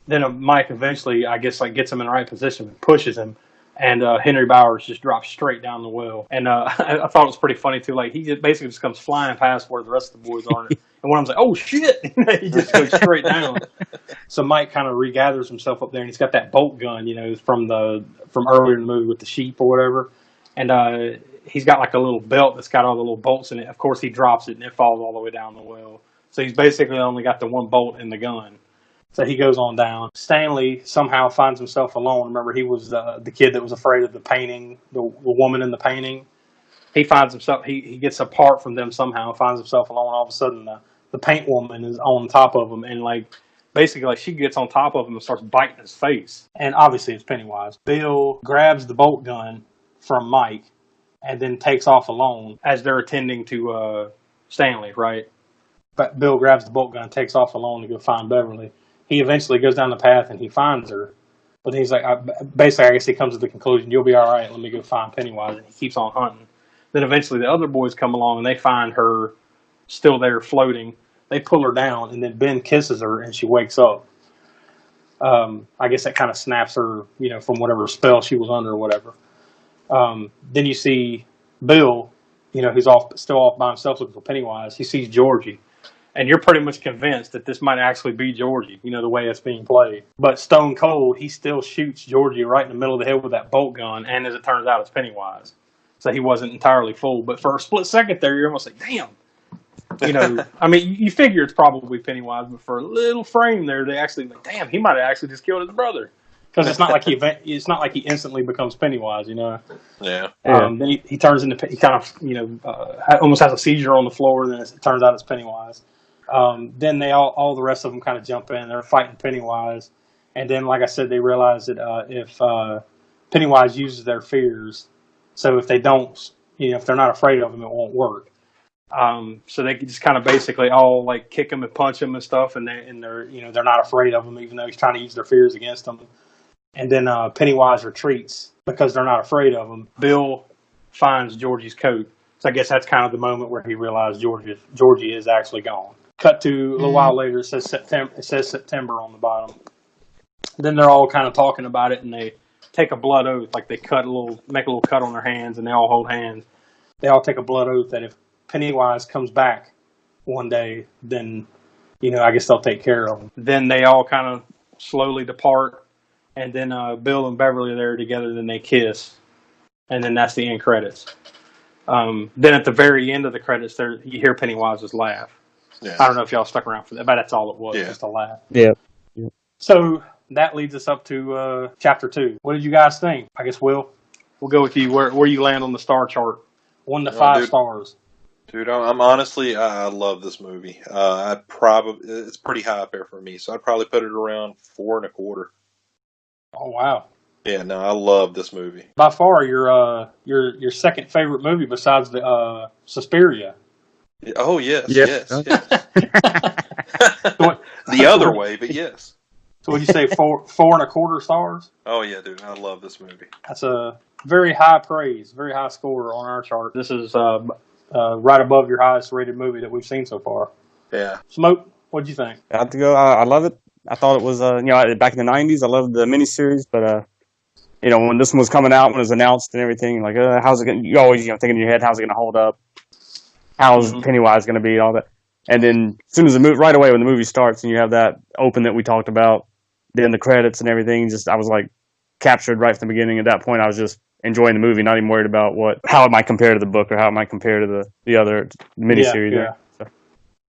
then Mike eventually, I guess, like gets him in the right position and pushes him, and Henry Bowers just drops straight down the well. And I thought it was pretty funny too. Like he basically just comes flying past where the rest of the boys are. And one of them's like, "Oh shit!" He just goes straight down. So Mike kind of regathers himself up there, and he's got that bolt gun, from earlier in the movie with the sheep or whatever. And he's got like a little belt that's got all the little bolts in it. Of course, he drops it, and it falls all the way down the well. So he's basically only got the one bolt in the gun. So he goes on down. Stanley somehow finds himself alone. Remember, he was the kid that was afraid of the painting, the woman in the painting. He finds himself. He gets apart from them somehow and finds himself alone. All of a sudden, the paint woman is on top of him, and like basically like she gets on top of him and starts biting his face. And obviously it's Pennywise. Bill grabs the bolt gun from Mike and then takes off alone as they're attending to Stanley, right? But Bill grabs the bolt gun and takes off alone to go find Beverly. He eventually goes down the path and he finds her. But he's like, basically, I guess he comes to the conclusion, "You'll be all right. Let me go find Pennywise." And he keeps on hunting. Then eventually the other boys come along and they find her still there floating. They pull her down, and then Ben kisses her, and she wakes up. I guess that kind of snaps her, from whatever spell she was under or whatever. Then you see Bill, who's still off by himself looking for Pennywise. He sees Georgie. And you're pretty much convinced that this might actually be Georgie, the way it's being played. But stone cold, he still shoots Georgie right in the middle of the head with that bolt gun, and as it turns out, it's Pennywise. So he wasn't entirely fooled. But for a split second there, you're almost like, damn. I mean, you figure it's probably Pennywise, but for a little frame there, they actually like, damn, he might have actually just killed his brother. Because it's not like he instantly becomes Pennywise,
Yeah.
Then he turns into, he kind of, almost has a seizure on the floor, and then it turns out it's Pennywise. Then they all the rest of them kind of jump in. They're fighting Pennywise, and then, like I said, they realize that if Pennywise uses their fears, so if they don't, if they're not afraid of him, it won't work. So they just kind of basically all like kick him and punch him and stuff, and they're they're not afraid of him, even though he's trying to use their fears against them. And then Pennywise retreats because they're not afraid of him. Bill finds Georgie's coat, so I guess that's kind of the moment where he realized Georgie is actually gone. Cut to a little while later, it says September on the bottom. Then they're all kind of talking about it, and they take a blood oath, like they make a little cut on their hands, and they all hold hands. They all take a blood oath that if Pennywise comes back one day, then, I guess they'll take care of him. Then they all kind of slowly depart, and then Bill and Beverly are there together, then they kiss, and then that's the end credits. Then at the very end of the credits, you hear Pennywise's laugh. Yeah. I don't know if y'all stuck around for that, but that's all it was, just a laugh.
Yeah.
So that leads us up to chapter 2. What did you guys think? I guess we'll go with you. Where you land on the star chart? 1 to 5 stars.
Dude, I'm honestly, I love this movie. It's pretty high up there for me, so I'd probably put it around 4.25.
Oh wow!
Yeah, no, I love this movie.
By far, your second favorite movie besides the Suspiria.
Oh yes. The other way, but yes.
So what'd you say, 4.25 stars?
Oh yeah, dude, I love this movie.
That's a very high praise, very high score on our chart. This is right above your highest rated movie that we've seen so far.
Yeah.
Smoke, what'd you think?
I have to go. I love it. I thought it was, back in the 90s, I loved the miniseries, but, when this one was coming out, when it was announced and everything, like, how's it going to, you always, think in your head, how's it going to hold up? How's Pennywise going to be, all that. And then, as soon as right away when the movie starts and you have that open that we talked about, then the credits and everything, I was, like, captured right from the beginning. At that point, I was just enjoying the movie, not even worried about how it might compare to the book or how it might compare to the other miniseries.
Yeah.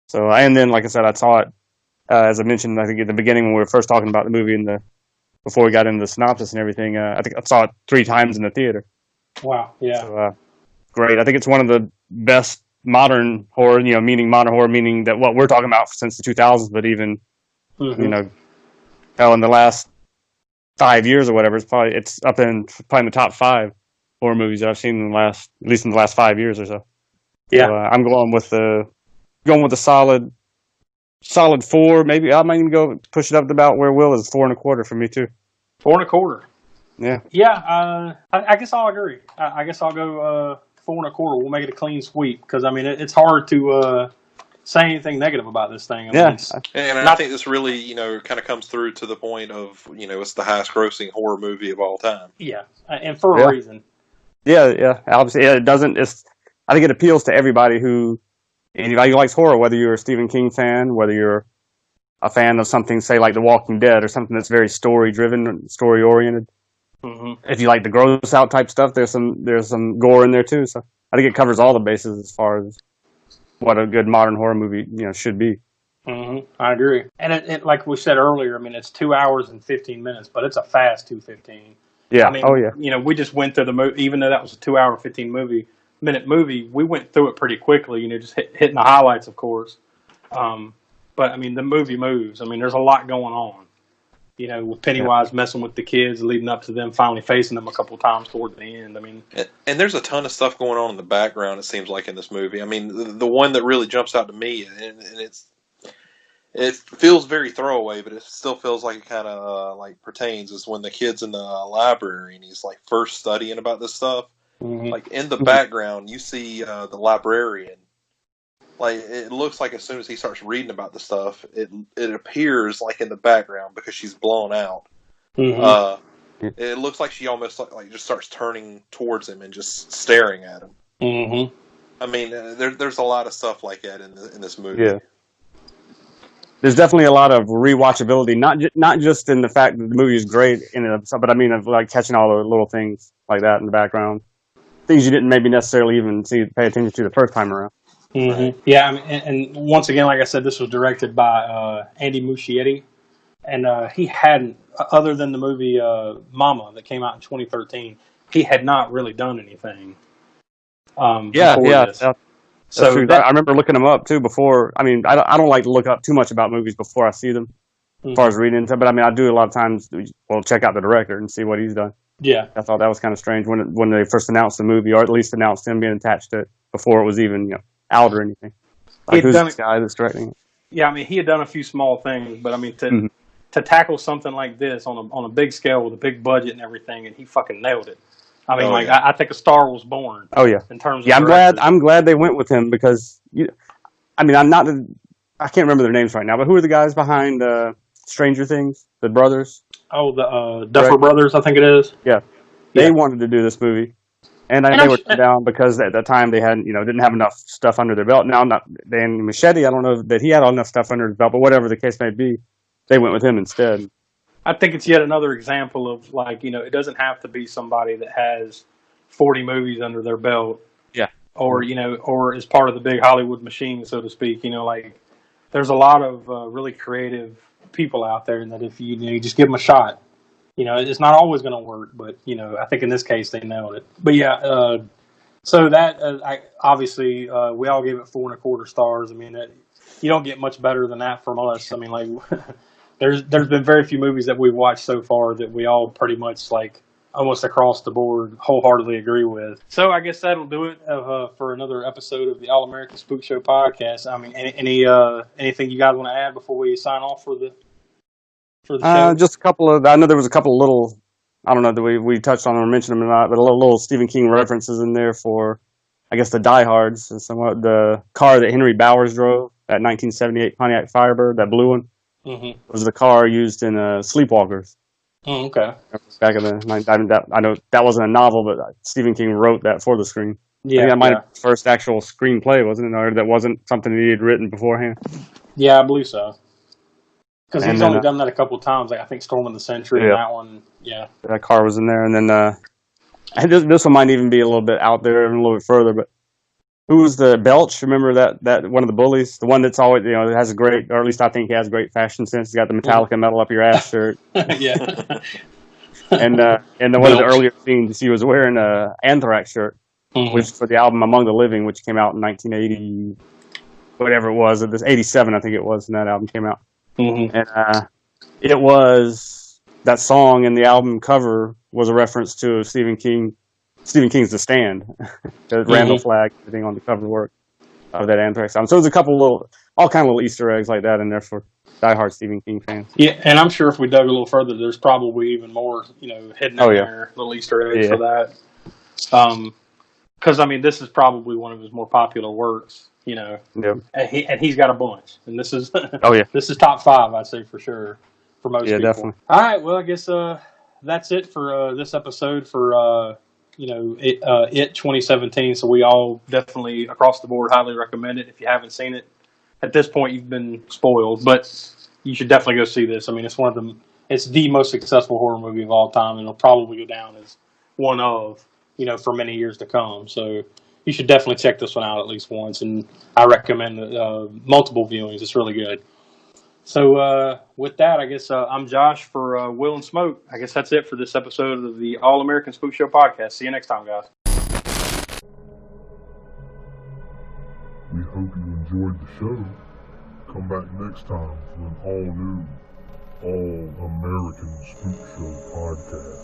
So, and then, like I said, I saw it, as I mentioned, I think at the beginning when we were first talking about the movie before we got into the synopsis and everything, I think I saw it 3 times in the theater.
Wow, yeah.
So, great. I think it's one of the best modern horror, meaning that what we're talking about since the 2000s, but even, in the last 5 years or whatever, it's up in probably in the top 5 horror movies that I've seen at least in the last 5 years or so.
Yeah.
So, I'm going with the solid 4. Maybe I might even go push it up to about where Will is, 4.25 for me too.
4.25.
Yeah.
Yeah. I guess I'll agree. I guess I'll go 4.25. We'll make it a clean sweep because it's hard to say anything negative about this thing.
I think this really kind of comes through to the point of it's the highest grossing horror movie of all time.
Yeah, and for a reason.
Yeah. Obviously, it doesn't. I think it appeals to everybody who. Anybody who likes horror, whether you're a Stephen King fan, whether you're a fan of something, say, like The Walking Dead, or something that's very story-driven, story-oriented. Mm-hmm. If you like the gross-out type stuff, there's some gore in there, too. So I think it covers all the bases as far as what a good modern horror movie, should be.
Mm-hmm. I agree. And it, like we said earlier, it's 2 hours and 15 minutes, but it's a fast 2:15.
Yeah.
We just went through the movie, even though that was a 2 hour, 15-minute movie, we went through it pretty quickly, just hitting the highlights, of course. But, the movie moves. There's a lot going on, with Pennywise messing with the kids, leading up to them finally facing them a couple of times toward the end.
And there's a ton of stuff going on in the background, it seems like, in this movie. The one that really jumps out to me, and it feels very throwaway, but it still feels like it kind of pertains, is when the kid's in the library and he's first studying about this stuff. Mm-hmm. In the background, you see the librarian, like it looks like as soon as he starts reading about the stuff, it appears like in the background because she's blown out.
Mm-hmm.
It looks like she almost like just starts turning towards him and just staring at him.
Mm-hmm.
I mean, there's a lot of stuff like that in this movie.
Yeah. There's definitely a lot of rewatchability, not just in the fact that the movie is great in and of itself, but I mean of like catching all the little things like that in the background, things you didn't maybe necessarily even pay attention to the first time around.
Mm-hmm. Right. Yeah, I mean, and once again, like I said, this was directed by Andy Muschietti, and he hadn't, other than the movie Mama that came out in 2013, he had not really done anything. This.
So I remember looking him up too before. I mean, I don't like to look up too much about movies before I see them, as far as reading into them. But I mean, I do a lot of times. Well, check out the director and see what he's done.
Yeah,
I thought that was kind of strange when they first announced the movie, or at least announced him being attached to it before it was even out or anything. Like, who's this guy that's directing it?
Yeah, I mean, he had done a few small things, but I mean, to tackle something like this on a big scale with a big budget and everything, and he fucking nailed it. I mean, I think a star was born. Oh yeah. In terms of
I'm glad they went with him because I can't remember their names right now, but who are the guys behind Stranger Things? The brothers?
Oh, the Duffer Brothers, I think it is.
Yeah. They wanted to do this movie. And they were down because at the time they hadn't, didn't have enough stuff under their belt. Now, Dan Machete, I don't know that he had enough stuff under his belt, but whatever the case may be, they went with him instead.
I think it's yet another example of it doesn't have to be somebody that has 40 movies under their belt.
Yeah.
Or is part of the big Hollywood machine, so to speak. There's a lot of really creative people out there, and that if you just give them a shot, it's not always going to work, but I think in this case they nailed it. But yeah, so that obviously we all gave it 4.25 stars. I mean, you don't get much better than that from us. I mean, like there's been very few movies that we've watched so far that we all pretty much almost across the board wholeheartedly agree with. So I guess that'll do it for another episode of the All-American Spookshow Podcast. I mean, anything you guys want to add before we sign off for the show?
Just a couple of, I know there was a couple of little, I don't know that we touched on them or mentioned them or not, but a little Stephen King references in there for, I guess, the diehards and somewhat the car that Henry Bowers drove, that 1978 Pontiac Firebird, that blue one, was the car used in Sleepwalkers.
Oh, okay.
Back in the, I know that wasn't a novel, but Stephen King wrote that for the screen.
Yeah,
I think that might have been his first actual screenplay, wasn't it? Or that wasn't something that he had written beforehand.
Yeah, I believe so. Because he's only done that a couple of times. I think Storm of the Century and that one. Yeah,
that car was in there, and then this one might even be a little bit out there and a little bit further. But who was the Belch? Remember that one of the bullies, the one that's always has a great, or at least I think he has great fashion sense. He's got the Metallica metal up your ass shirt.
Yeah.
And then one of the earlier scenes, he was wearing a Anthrax shirt, which for the album Among the Living, which came out in 1980, whatever it was, 87 I think it was, when that album came out. And it was, that song in the album cover was a reference to Stephen King's The Stand, the Randall flag, everything on the cover work of that Anthrax album. So there's a couple all kind of little Easter eggs like that in there for diehard Stephen King fans.
Yeah, and I'm sure if we dug a little further, there's probably even more, hidden in there, little Easter eggs for that. Because I mean, this is probably one of his more popular works. And he's got a bunch, and this is this is top 5, I'd say, for sure, for most people.
Definitely.
All right, well, I guess that's it for this episode for it 2017. So we all definitely across the board highly recommend it. If you haven't seen it at this point, you've been spoiled, but you should definitely go see this. I mean, it's the most successful horror movie of all time, and it'll probably go down as one of for many years to come. So you should definitely check this one out at least once, and I recommend multiple viewings. It's really good. So with that, I guess I'm Josh for Will and Smoke. I guess that's it for this episode of the All-American Spookshow Podcast. See you next time, guys.
We hope you enjoyed the show. Come back next time for an all-new All-American Spookshow Podcast.